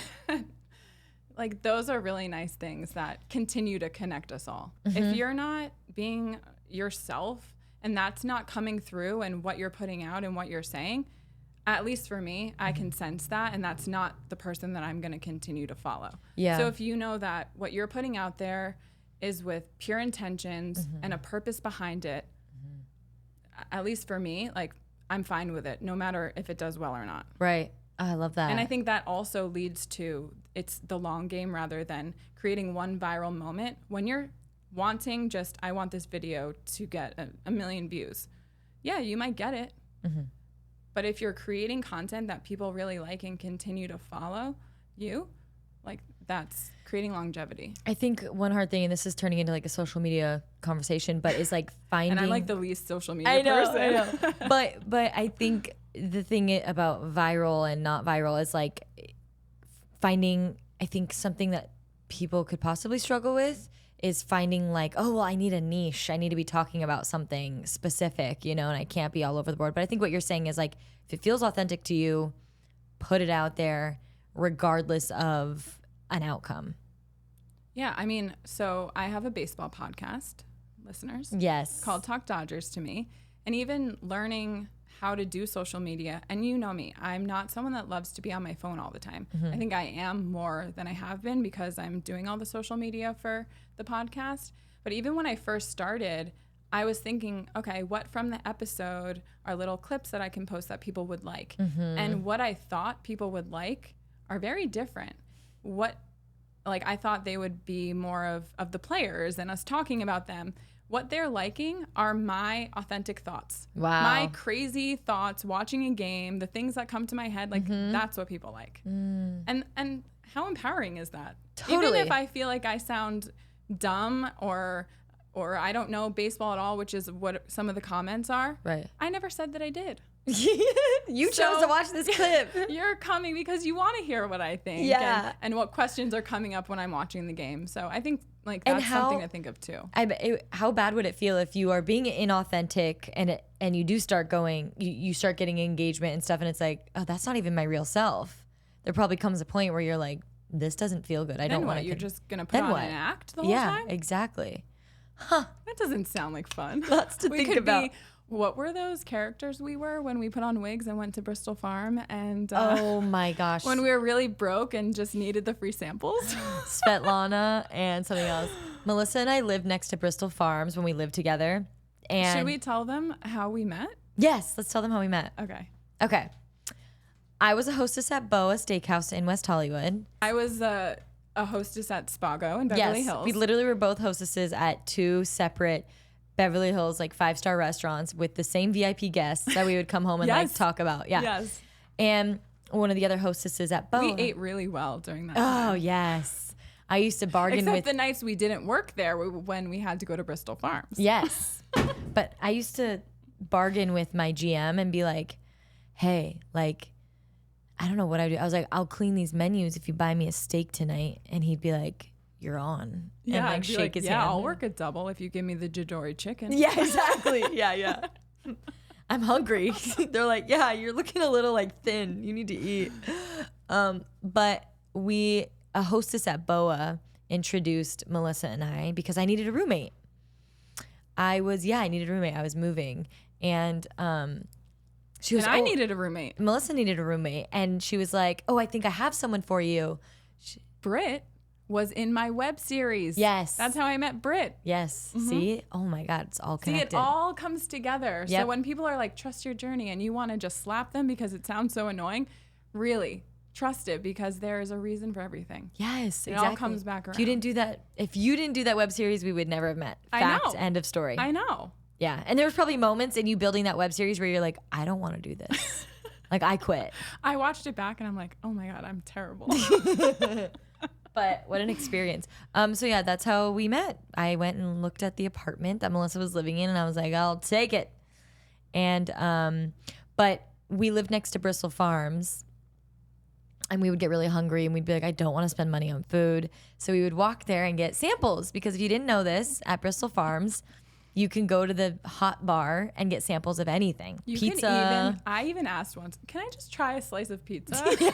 Speaker 2: Like those are really nice things that continue to connect us all. If you're not being yourself and that's not coming through and what you're putting out and what you're saying, at least for me, I can sense that, and that's not the person that I'm going to continue to follow.
Speaker 1: Yeah.
Speaker 2: So if you know that what you're putting out there is with pure intentions and a purpose behind it, at least for me, like I'm fine with it, no matter if it does well or not.
Speaker 1: Right. Oh, I love that.
Speaker 2: And I think that also leads to it's the long game rather than creating one viral moment. When you're wanting just, I want this video to get a million views. Yeah, you might get it. But if you're creating content that people really like and continue to follow you, like that's creating longevity.
Speaker 1: I think one hard thing, and this is turning into like a social media conversation, but is like finding.
Speaker 2: And I'm like the least social media person.
Speaker 1: I know. But I think the thing about viral and not viral is like finding, I think something that people could possibly struggle with is finding like, oh, well, I need a niche. I need to be talking about something specific, you know, and I can't be all over the board. But I think what you're saying is like, if it feels authentic to you, put it out there regardless of an outcome.
Speaker 2: Yeah. I mean, so I have a baseball podcast, listeners.
Speaker 1: Yes.
Speaker 2: Called Talk Dodgers to Me. And even learning how to do social media. And you know me, I'm not someone that loves to be on my phone all the time. I think I am more than I have been because I'm doing all the social media for the podcast. But even when I first started, I was thinking, okay, what from the episode are little clips that I can post that people would like? And what I thought people would like are very different. What like I thought they would be more of the players and us talking about them. What they're liking are my authentic thoughts.
Speaker 1: Wow.
Speaker 2: My crazy thoughts watching a game, the things that come to my head, like that's what people like. And how empowering is that?
Speaker 1: Totally.
Speaker 2: Even if I feel like I sound dumb or I don't know baseball at all, which is what some of the comments are.
Speaker 1: Right.
Speaker 2: I never said that I did.
Speaker 1: You chose to watch this clip.
Speaker 2: You're coming because you want to hear what I think.
Speaker 1: Yeah.
Speaker 2: And what questions are coming up when I'm watching the game. So I think like that's something to think of too.
Speaker 1: How bad would it feel if you are being inauthentic and you do start going, you start getting engagement and stuff, and it's like, oh, that's not even my real self. There probably comes a point where you're like, this doesn't feel good. I don't want to.
Speaker 2: You're just gonna put on an act the whole time?
Speaker 1: Yeah, exactly.
Speaker 2: Huh. That doesn't sound like fun.
Speaker 1: Lots to think about.
Speaker 2: What were those characters we were when we put on wigs and went to Bristol Farm? And
Speaker 1: oh my gosh.
Speaker 2: When we were really broke and just needed the free samples.
Speaker 1: Svetlana and something else. Melissa and I lived next to Bristol Farms when we lived together. And
Speaker 2: should we tell them how we met?
Speaker 1: Yes, let's tell them how we met. Okay. I was a hostess at Boa Steakhouse in West Hollywood.
Speaker 2: I was a hostess at Spago in Beverly Hills.
Speaker 1: We literally were both hostesses at two separate Beverly Hills, like 5-star restaurants with the same VIP guests that we would come home and like talk about. Yeah.
Speaker 2: Yes.
Speaker 1: And one of the other hostesses at Boa.
Speaker 2: We ate really well during that
Speaker 1: time.
Speaker 2: Oh,
Speaker 1: yes. I used to bargain
Speaker 2: Except the nights we didn't work there when we had to go to Bristol Farms.
Speaker 1: Yes. But I used to bargain with my GM and be like, hey, like, I don't know what I do. I was like, I'll clean these menus if you buy me a steak tonight. And he'd be like, you're on.
Speaker 2: Yeah,
Speaker 1: and like shake his hand.
Speaker 2: Yeah, I'll work a double if you give me the Jadori chicken.
Speaker 1: Yeah, exactly. Yeah. I'm hungry. They're like, yeah, you're looking a little like thin. You need to eat. But a hostess at Boa introduced Melissa and I because I needed a roommate. I needed a roommate. I was moving. And she was,
Speaker 2: I needed a roommate.
Speaker 1: Melissa needed a roommate. And she was like, oh, I think I have someone for you.
Speaker 2: Britt was in my web series.
Speaker 1: Yes.
Speaker 2: That's how I met Britt.
Speaker 1: Yes. Mm-hmm. See? Oh my God, it's all connected.
Speaker 2: See, it all comes together. Yep. So when people are like, trust your journey, and you want to just slap them because it sounds so annoying, really trust it because there is a reason for everything.
Speaker 1: Yes, exactly.
Speaker 2: It all comes back around.
Speaker 1: If you didn't do that web series, we would never have met. Fact, end of story.
Speaker 2: I know.
Speaker 1: Yeah. And there was probably moments in you building that web series where you're like, I don't want to do this. Like, I quit.
Speaker 2: I watched it back and I'm like, oh my God, I'm terrible.
Speaker 1: But what an experience. So yeah, that's how we met. I went and looked at the apartment that Melissa was living in and I was like, I'll take it. And, but we lived next to Bristol Farms and we would get really hungry and we'd be like, I don't want to spend money on food. So we would walk there and get samples because if you didn't know this, at Bristol Farms, you can go to the hot bar and get samples of anything. Pizza.
Speaker 2: I even asked once, can I just try a slice of pizza? Yeah.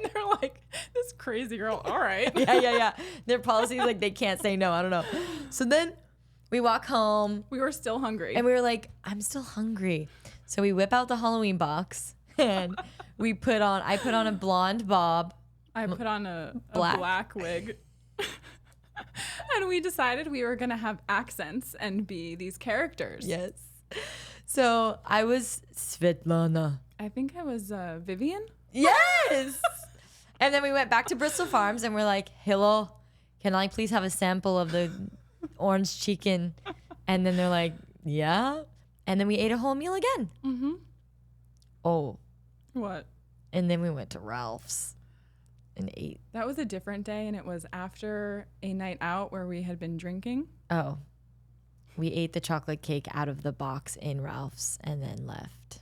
Speaker 2: And they're like, this crazy girl, all right.
Speaker 1: Yeah. Their policy is like, they can't say no. I don't know. So then we walk home.
Speaker 2: We were still hungry.
Speaker 1: And we were like, I'm still hungry. So we whip out the Halloween box and I put on a blonde bob.
Speaker 2: I put on a black wig. And we decided we were going to have accents and be these characters.
Speaker 1: Yes. So I was Svetlana.
Speaker 2: I think I was Vivian.
Speaker 1: Yes. And then we went back to Bristol Farms and we're like, hello, can I please have a sample of the orange chicken? And then they're like, yeah. And then we ate a whole meal again.
Speaker 2: Mm-hmm.
Speaker 1: Oh.
Speaker 2: What?
Speaker 1: And then we went to Ralph's and ate.
Speaker 2: That was a different day, and it was after a night out where we had been drinking.
Speaker 1: Oh. We ate the chocolate cake out of the box in Ralph's and then left.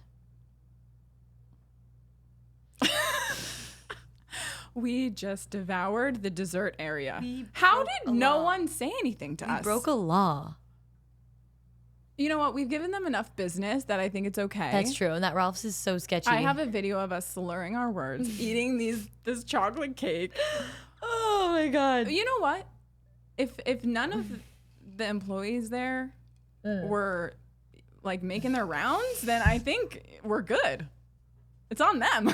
Speaker 2: We just devoured the dessert area. How did no one say anything to us?
Speaker 1: We broke a law.
Speaker 2: You know what? We've given them enough business that I think it's okay.
Speaker 1: That's true. And that Ralph's is so sketchy.
Speaker 2: I have a video of us slurring our words, eating this chocolate cake.
Speaker 1: Oh my God.
Speaker 2: You know what? If none of the employees there were like making their rounds, then I think we're good. It's on them.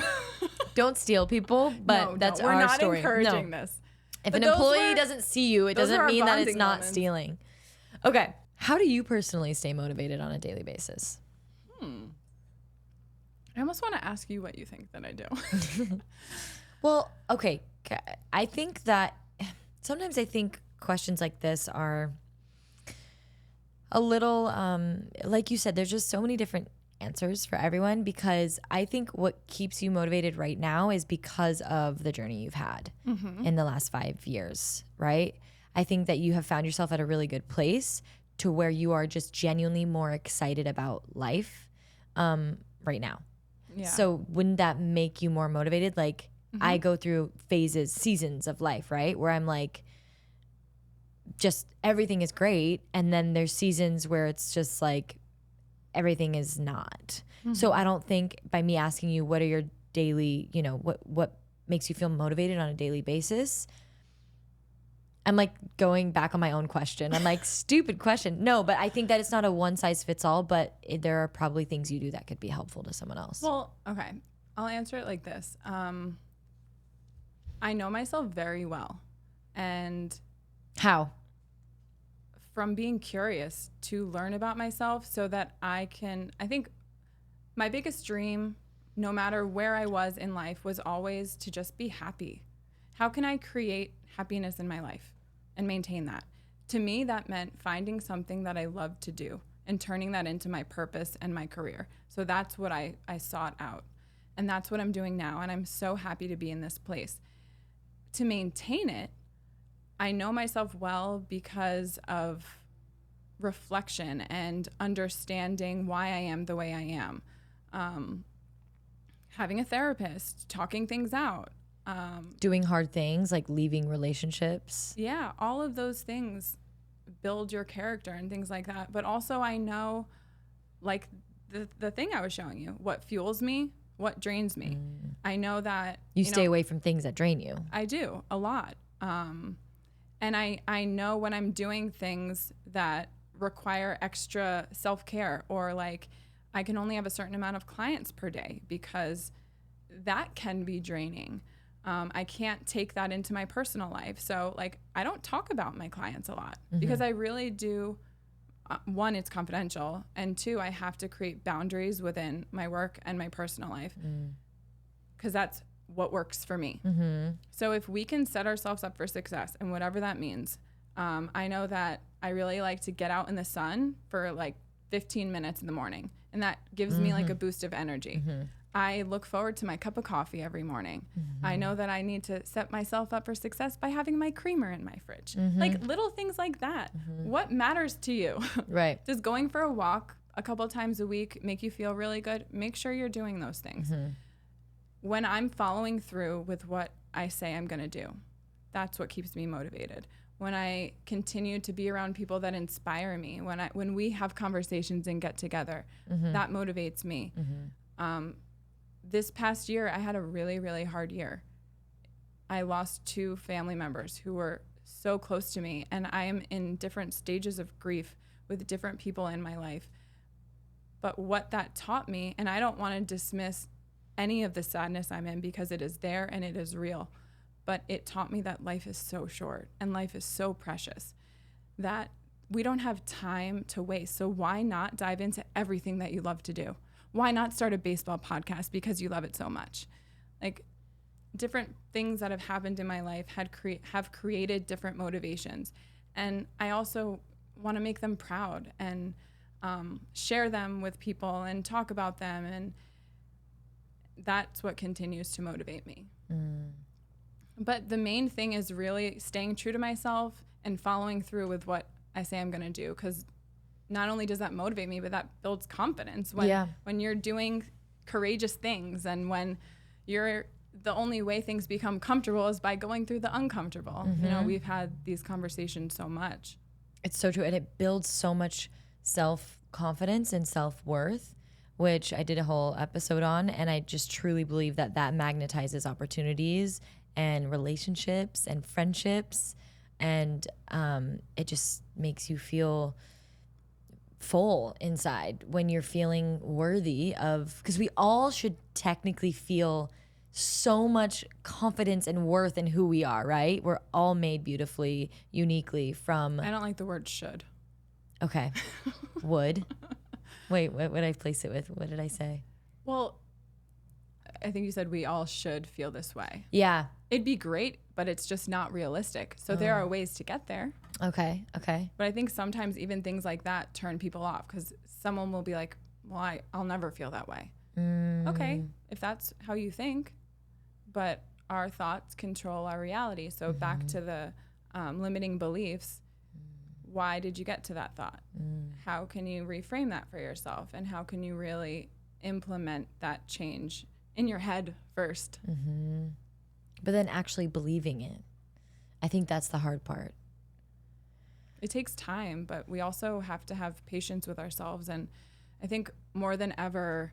Speaker 1: Don't steal people, but that's our story.
Speaker 2: We're not encouraging this.
Speaker 1: If an employee doesn't see you, it doesn't mean that it's not stealing. Okay. How do you personally stay motivated on a daily basis?
Speaker 2: I almost want to ask you what you think that I do.
Speaker 1: Well, okay. I think that sometimes I think questions like this are a little, like you said, there's just so many different answers for everyone, because I think what keeps you motivated right now is because of the journey you've had in the last 5 years, right? I think that you have found yourself at a really good place to where you are just genuinely more excited about life right now.
Speaker 2: Yeah.
Speaker 1: So wouldn't that make you more motivated? Like I go through phases, seasons of life, right? Where I'm like, just everything is great. And then there's seasons where it's just like, everything is not. So I don't think by me asking you, what are your daily, you know, what makes you feel motivated on a daily basis? I'm like going back on my own question. I'm like, stupid question. No, but I think that it's not a one size fits all, but there are probably things you do that could be helpful to someone else.
Speaker 2: Well, okay. I'll answer it like this. I know myself very well. And
Speaker 1: how?
Speaker 2: From being curious to learn about myself so that I think my biggest dream, no matter where I was in life, was always to just be happy. How can I create happiness in my life and maintain that? To me, that meant finding something that I loved to do and turning that into my purpose and my career. So that's what I sought out. And that's what I'm doing now. And I'm so happy to be in this place. To maintain it, I know myself well because of reflection and understanding why I am the way I am. Having a therapist, talking things out.
Speaker 1: Doing hard things like leaving relationships.
Speaker 2: Yeah, all of those things build your character and things like that. But also I know, like the thing I was showing you, what fuels me, what drains me. I know that
Speaker 1: you stay away from things that drain you.
Speaker 2: I do a lot. And I know when I'm doing things that require extra self-care, or like I can only have a certain amount of clients per day, because that can be draining. I can't take that into my personal life. So like I don't talk about my clients a lot because I really do. One, it's confidential. And two, I have to create boundaries within my work and my personal life, because that's what works for me. So if we can set ourselves up for success, and whatever that means, I know that I really like to get out in the sun for like 15 minutes in the morning, and that gives me like a boost of energy. I look forward to my cup of coffee every morning. I know that I need to set myself up for success by having my creamer in my fridge. Like little things like that. What matters to you?
Speaker 1: Right.
Speaker 2: Does going for a walk a couple times a week make you feel really good? Make sure you're doing those things. When I'm following through with what I say I'm going to do, that's what keeps me motivated. When I continue to be around people that inspire me, when we have conversations and get together, that motivates me. This past year, I had a really, really hard year. I lost 2 family members who were so close to me, and I am in different stages of grief with different people in my life. But what that taught me, and I don't want to dismiss any of the sadness I'm in, because it is there and it is real, but it taught me that life is so short and life is so precious that we don't have time to waste. So why not dive into everything that you love to do? Why not start a baseball podcast because you love it so much? Like, different things that have happened in my life have created different motivations. And I also want to make them proud and share them with people and talk about them. And that's what continues to motivate me. But the main thing is really staying true to myself and following through with what I say I'm going to do, because not only does that motivate me, but that builds confidence when you're doing courageous things, and when you're the only way things become comfortable is by going through the uncomfortable. You know, we've had these conversations so much.
Speaker 1: It's so true. And it builds so much self-confidence and self-worth, which I did a whole episode on. And I just truly believe that magnetizes opportunities and relationships and friendships. And it just makes you feel full inside when you're feeling worthy of, because we all should technically feel so much confidence and worth in who we are, right? We're all made beautifully, uniquely from...
Speaker 2: I don't like the word should.
Speaker 1: Okay. Would. Wait, what would I place it with? What did I say?
Speaker 2: Well, I think you said we all should feel this way.
Speaker 1: Yeah.
Speaker 2: It'd be great, but it's just not realistic. So there are ways to get there.
Speaker 1: Okay.
Speaker 2: But I think sometimes even things like that turn people off because someone will be like, well, I'll never feel that way. Okay, if that's how you think, but our thoughts control our reality. So back to the limiting beliefs, why did you get to that thought? How can you reframe that for yourself? And how can you really implement that change in your head first?
Speaker 1: But then actually believing it. I think that's the hard part.
Speaker 2: It takes time, but we also have to have patience with ourselves. And I think more than ever,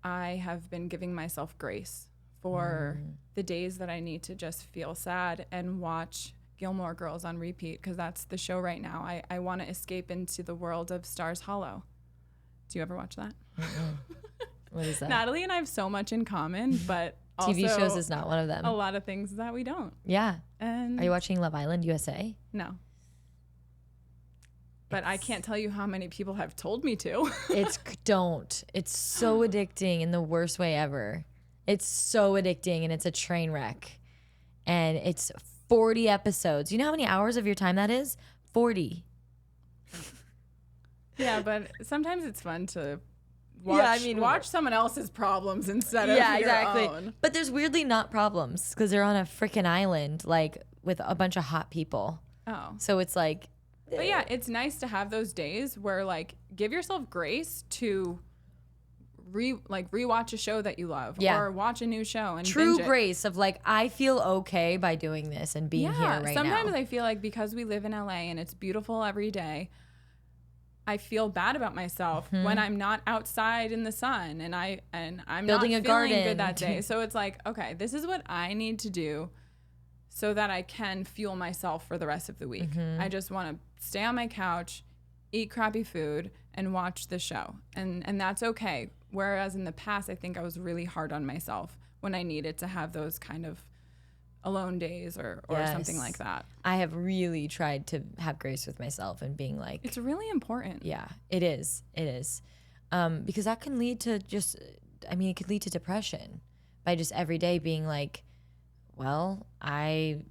Speaker 2: I have been giving myself grace for the days that I need to just feel sad and watch Gilmore Girls on repeat, because that's the show right now. I want to escape into the world of Stars Hollow. Do you ever watch that?
Speaker 1: What is that?
Speaker 2: Natalie and I have so much in common, but also
Speaker 1: TV shows is not one of them.
Speaker 2: a lot of things that we don't.
Speaker 1: Yeah.
Speaker 2: And
Speaker 1: Are you watching Love Island USA?
Speaker 2: No. But I can't tell you how many people have told me to.
Speaker 1: Don't. It's so addicting in the worst way ever. It's so addicting and it's a train wreck. And it's 40 episodes. You know how many hours of your time that is? 40.
Speaker 2: Yeah, but sometimes it's fun to watch someone else's problems instead of your own.
Speaker 1: But there's weirdly not problems because they're on a freaking island like with a bunch of hot people.
Speaker 2: Oh.
Speaker 1: So it's like...
Speaker 2: But yeah, it's nice to have those days where like give yourself grace to rewatch a show that you love or watch a new show and
Speaker 1: true
Speaker 2: binge it.
Speaker 1: Grace of like I feel okay by doing this and being here right now.
Speaker 2: Sometimes I feel like because we live in LA and it's beautiful every day, I feel bad about myself when I'm not outside in the sun and I'm
Speaker 1: building
Speaker 2: not
Speaker 1: a
Speaker 2: feeling
Speaker 1: garden
Speaker 2: good that day. So it's like, okay, this is what I need to do so that I can fuel myself for the rest of the week. I just want to stay on my couch, eat crappy food, and watch the show. And that's okay. Whereas in the past, I think I was really hard on myself when I needed to have those kind of alone days or something like that.
Speaker 1: I have really tried to have grace with myself and being like...
Speaker 2: It's really important.
Speaker 1: Yeah, it is. It is. Because that can lead to it could lead to depression by just every day being like, well, I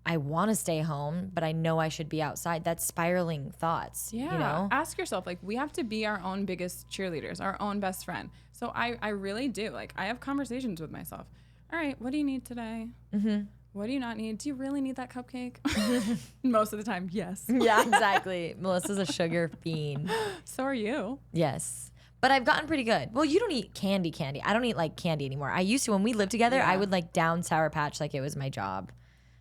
Speaker 1: want to stay home, but I know I should be outside. That's spiraling thoughts.
Speaker 2: Yeah.
Speaker 1: You know?
Speaker 2: Ask yourself, like, we have to be our own biggest cheerleaders, our own best friend. So I really do. Like, I have conversations with myself. All right, what do you need today? What do you not need? Do you really need that cupcake? Most of the time, yes.
Speaker 1: Yeah, exactly. Melissa's a sugar fiend.
Speaker 2: So are you.
Speaker 1: Yes. But I've gotten pretty good. Well, you don't eat candy. I don't eat like candy anymore. I used to when we lived together, I would like down Sour Patch like it was my job.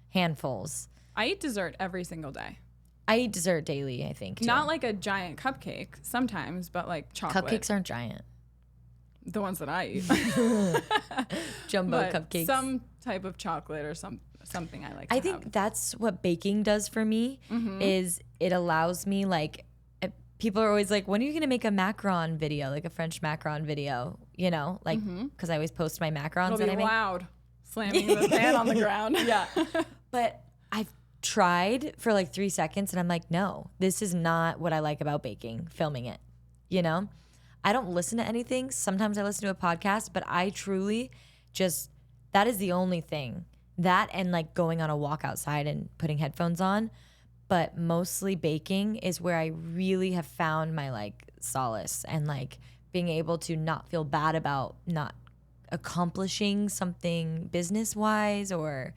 Speaker 1: Handfuls.
Speaker 2: I eat dessert every single day.
Speaker 1: I eat dessert daily, I think, too.
Speaker 2: Not like a giant cupcake sometimes, but like chocolate.
Speaker 1: Cupcakes aren't giant.
Speaker 2: The ones that I eat.
Speaker 1: Jumbo
Speaker 2: but
Speaker 1: cupcakes.
Speaker 2: Some type of chocolate or something I like to
Speaker 1: I think that's what baking does for me is it allows me like... People are always like, when are you going to make a macaron video, like a French macaron video, you know, like, because I always post my macarons that I make.
Speaker 2: Loud, slamming the pan on the ground.
Speaker 1: Yeah. But I've tried for like 3 seconds and I'm like, no, this is not what I like about baking, filming it, you know? I don't listen to anything. Sometimes I listen to a podcast, but I truly just, that is the only thing. That and like going on a walk outside and putting headphones on. But mostly baking is where I really have found my like solace and like being able to not feel bad about not accomplishing something business wise or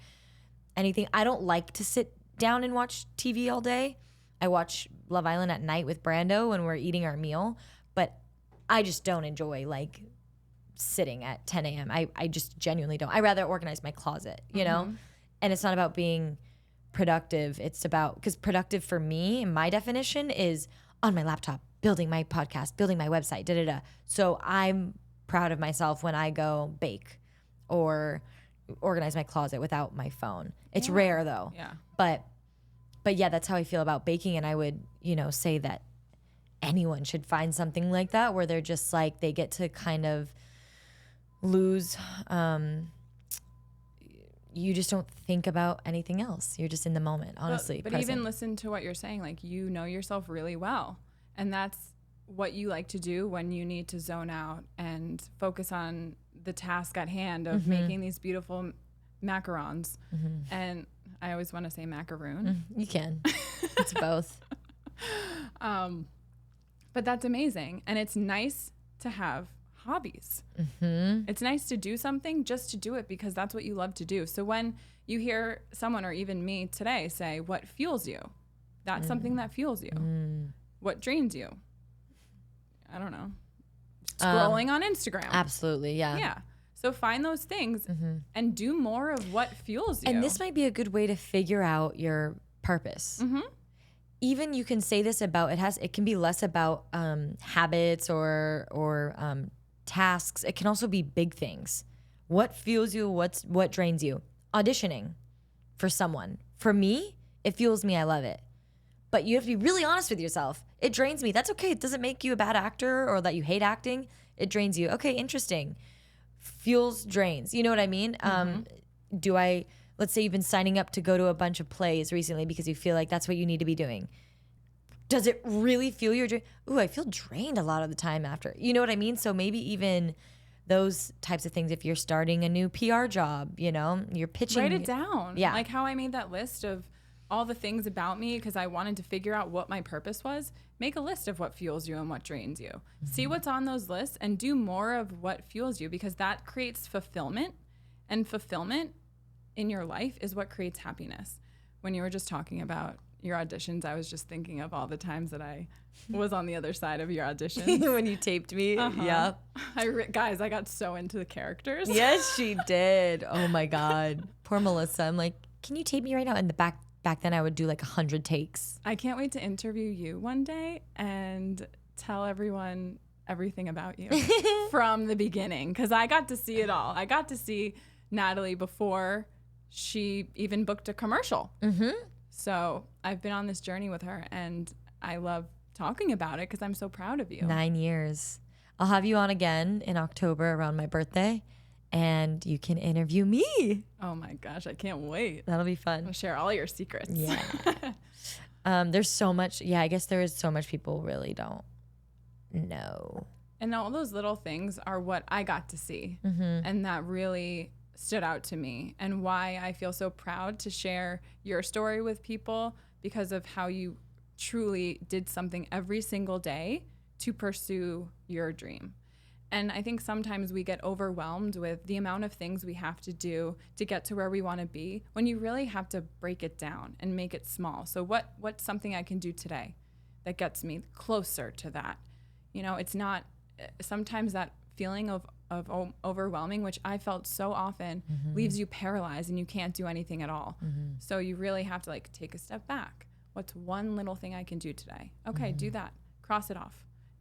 Speaker 1: anything. I don't like to sit down and watch TV all day. I watch Love Island at night with Brando when we're eating our meal, but I just don't enjoy like sitting at 10 a.m. I just genuinely don't. I rather organize my closet, you know? And it's not about being productive. It's about, because productive for me, my definition is on my laptop, building my podcast, building my website, So I'm proud of myself when I go bake or organize my closet without my phone. It's rare though.
Speaker 2: Yeah.
Speaker 1: But yeah, that's how I feel about baking. And I would, say that anyone should find something like that where they're just like, they get to kind of lose, you just don't think about anything else. You're just in the moment, honestly.
Speaker 2: But even listen to what you're saying. Like, you know yourself really well. And that's what you like to do when you need to zone out and focus on the task at hand of making these beautiful macarons. And I always want to say macaroon.
Speaker 1: You can. It's both.
Speaker 2: But that's amazing. And it's nice to have hobbies. It's nice to do something just to do it because that's what you love to do. So when you hear someone or even me today say, what fuels you? That's something that fuels you. What drains you? I don't know. Scrolling on Instagram.
Speaker 1: Absolutely, yeah.
Speaker 2: Yeah. So find those things and do more of what fuels you.
Speaker 1: And this might be a good way to figure out your purpose. Even you can say this about, it can be less about habits or tasks. It can also be big things. What fuels you? What drains you? Auditioning for someone. For me, it fuels me. I love it. But you have to be really honest with yourself. It drains me. That's okay. It doesn't make you a bad actor or that you hate acting. It drains you. Okay, interesting. Fuels, drains. You know what I mean? Let's say you've been signing up to go to a bunch of plays recently because you feel like that's what you need to be doing. Does it really fuel your drain? Ooh, I feel drained a lot of the time after. You know what I mean? So maybe even those types of things, if you're starting a new PR job, you're pitching.
Speaker 2: Write it down.
Speaker 1: Yeah.
Speaker 2: Like how I made that list of all the things about me because I wanted to figure out what my purpose was. Make a list of what fuels you and what drains you. See what's on those lists and do more of what fuels you because that creates fulfillment. And fulfillment in your life is what creates happiness. When you were just talking about your auditions, I was just thinking of all the times that I was on the other side of your auditions.
Speaker 1: When you taped me. Yeah.
Speaker 2: Guys, I got so into the characters.
Speaker 1: Yes, she did. Oh my God. Poor Melissa. I'm like, can you tape me right now? And back then I would do like 100 takes.
Speaker 2: I can't wait to interview you one day and tell everyone everything about you from the beginning because I got to see it all. I got to see Natalie before she even booked a commercial. So I've been on this journey with her and I love talking about it because I'm so proud of you.
Speaker 1: 9 years. I'll have you on again in October around my birthday and you can interview me.
Speaker 2: Oh my gosh, I can't wait.
Speaker 1: That'll be fun.
Speaker 2: I'll share all your secrets.
Speaker 1: Yeah. There's so much. Yeah, I guess there is so much people really don't know.
Speaker 2: And all those little things are what I got to see. And that really stood out to me and why I feel so proud to share your story with people because of how you truly did something every single day to pursue your dream. And I think sometimes we get overwhelmed with the amount of things we have to do to get to where we want to be when you really have to break it down and make it small. So what's something I can do today that gets me closer to that? It's not sometimes that feeling of overwhelming, which I felt so often, leaves you paralyzed and you can't do anything at all. So you really have to take a step back. What's one little thing I can do today? Okay, do that. Cross it off.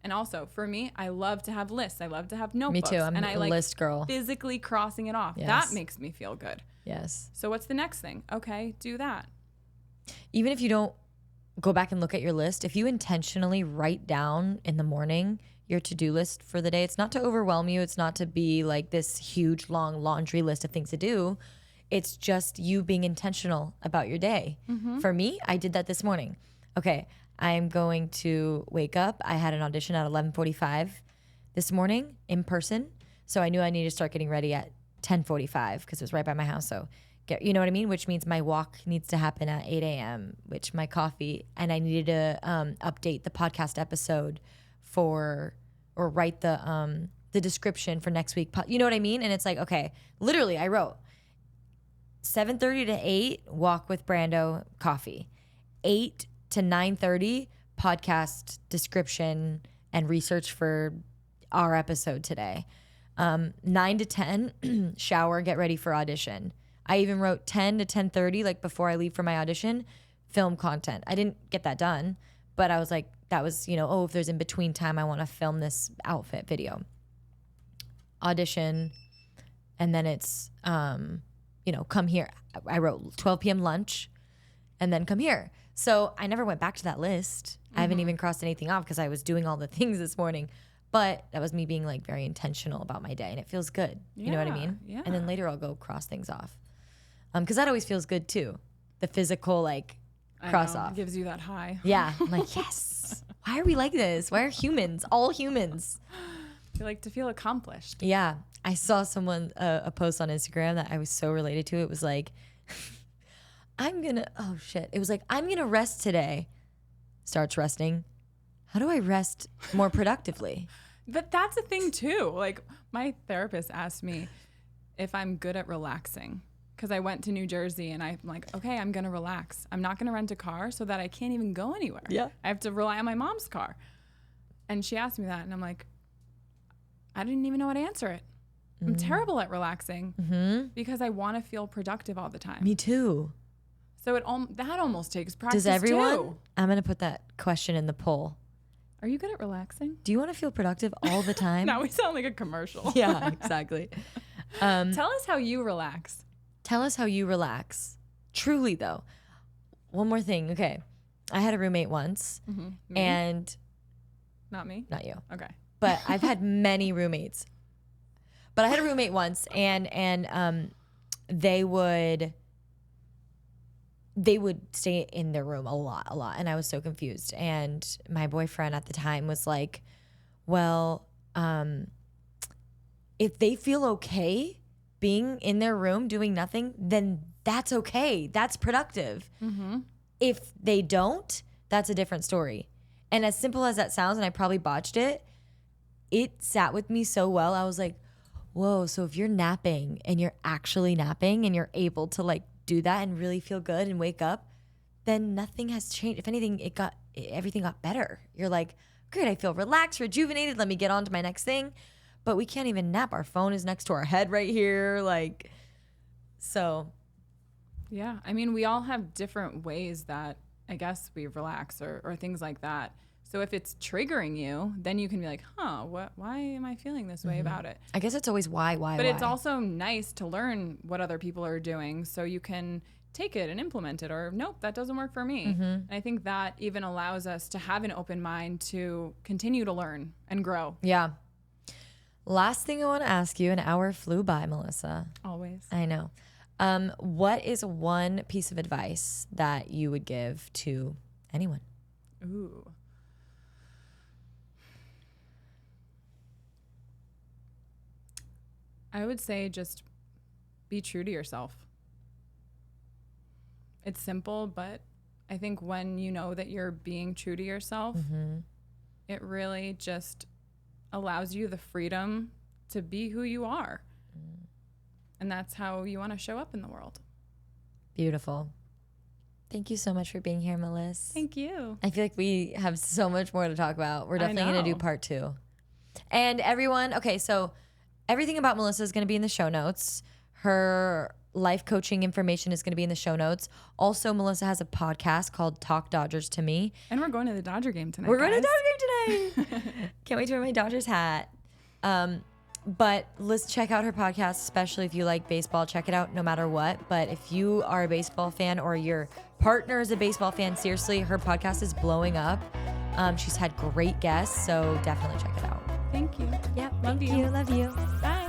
Speaker 2: And also for me, I love to have lists. I love to have notebooks.
Speaker 1: Me too. I'm
Speaker 2: and I
Speaker 1: a list girl.
Speaker 2: Physically crossing it off.
Speaker 1: Yes.
Speaker 2: That makes me feel good.
Speaker 1: Yes.
Speaker 2: So what's the next thing? Okay, do that.
Speaker 1: Even if you don't go back and look at your list, if you intentionally write down in the morning your to-do list for the day, it's not to overwhelm you. It's not to be like this huge, long laundry list of things to do. It's just you being intentional about your day. For me, I did that this morning. Okay, I'm going to wake up. I had an audition at 11:45 this morning in person. So I knew I needed to start getting ready at 10:45 because it was right by my house. So you know what I mean? Which means my walk needs to happen at 8 a.m., which my coffee, and I needed to update the podcast episode or write the description for next week. You know what I mean? And it's like, okay, literally I wrote 7:30 to 8, walk with Brando, coffee. 8 to 9:30, podcast description and research for our episode today. 9 to 10, shower, get ready for audition. I even wrote 10 to 10:30, before I leave for my audition, film content. I didn't get that done, but I was like, that was, if there's in between time, I want to film this outfit video. Audition, and then it's, come here. I wrote 12 p.m. lunch, and then come here. So I never went back to that list. I haven't even crossed anything off because I was doing all the things this morning. But that was me being very intentional about my day, and it feels good. You know what I mean?
Speaker 2: Yeah.
Speaker 1: And then later I'll go cross things off. Because that always feels good too. The physical cross off.
Speaker 2: It gives you that high.
Speaker 1: Yeah. I'm like, yes. Why are we like this? Why are humans, all humans?
Speaker 2: You like to feel accomplished.
Speaker 1: Yeah. I saw someone, a post on Instagram that I was so related to. It was like, it was like, I'm going to rest today. Starts resting. How do I rest more productively?
Speaker 2: But that's a thing too. Like my therapist asked me if I'm good at relaxing because I went to New Jersey and I'm like, okay, I'm going to relax. I'm not going to rent a car so that I can't even go anywhere.
Speaker 1: Yeah.
Speaker 2: I have to rely on my mom's car. And she asked me that and I'm like, I didn't even know how to answer it. I'm terrible at relaxing because I want to feel productive all the time.
Speaker 1: Me too.
Speaker 2: So that almost takes practice
Speaker 1: Does everyone?
Speaker 2: too.
Speaker 1: I'm going to put that question in the poll.
Speaker 2: Are you good at relaxing?
Speaker 1: Do you want to feel productive all the time?
Speaker 2: Now we sound like a commercial.
Speaker 1: Yeah, exactly.
Speaker 2: Tell us how you relax.
Speaker 1: Tell us how you relax. Truly, though. One more thing. Okay. I had a roommate once, and
Speaker 2: Not me?
Speaker 1: not you,
Speaker 2: Okay.
Speaker 1: but I've had many roommates. But I had a roommate once, and they would stay in their room a lot, and I was so confused. And my boyfriend at the time was like, well, if they feel okay being in their room doing nothing, then that's okay. That's productive. If they don't, that's a different story. And as simple as that sounds, and I probably botched it, it sat with me so well. I was like, whoa, so if you're napping and you're actually napping and you're able to like do that and really feel good and wake up, then nothing has changed. If anything, everything got better. You're like, great, I feel relaxed, rejuvenated. Let me get on to my next thing. But we can't even nap. Our phone is next to our head right here. Like, so.
Speaker 2: Yeah. I mean, we all have different ways that I guess we relax or things like that. So if it's triggering you, then you can be like, why am I feeling this way about it?
Speaker 1: I guess it's always why.
Speaker 2: But it's also nice to learn what other people are doing so you can take it and implement it, or nope, that doesn't work for me. And I think that even allows us to have an open mind to continue to learn and grow.
Speaker 1: Yeah. Last thing I want to ask you, an hour flew by, Melissa.
Speaker 2: Always.
Speaker 1: I know. What is one piece of advice that you would give to anyone?
Speaker 2: Ooh. I would say just be true to yourself. It's simple, but I think when you know that you're being true to yourself, it really just allows you the freedom to be who you are. And that's how you want to show up in the world.
Speaker 1: Beautiful. Thank you so much for being here, Melissa.
Speaker 2: Thank you.
Speaker 1: I feel like we have so much more to talk about. We're definitely going to do part 2. And everyone, okay, so everything about Melissa is going to be in the show notes. Her life coaching information is going to be in the show notes. Also, Melissa has a podcast called Talk Dodgers to Me.
Speaker 2: And we're going to the Dodger game tonight.
Speaker 1: We're going to the Dodger game today. Can't wait to wear my Dodgers hat. But let's check out her podcast, especially if you like baseball. Check it out no matter what. But if you are a baseball fan or your partner is a baseball fan, seriously, her podcast is blowing up. She's had great guests, so definitely check it out.
Speaker 2: Thank you.
Speaker 1: Yeah,
Speaker 2: Love
Speaker 1: thank
Speaker 2: you.
Speaker 1: Love you.
Speaker 2: Bye.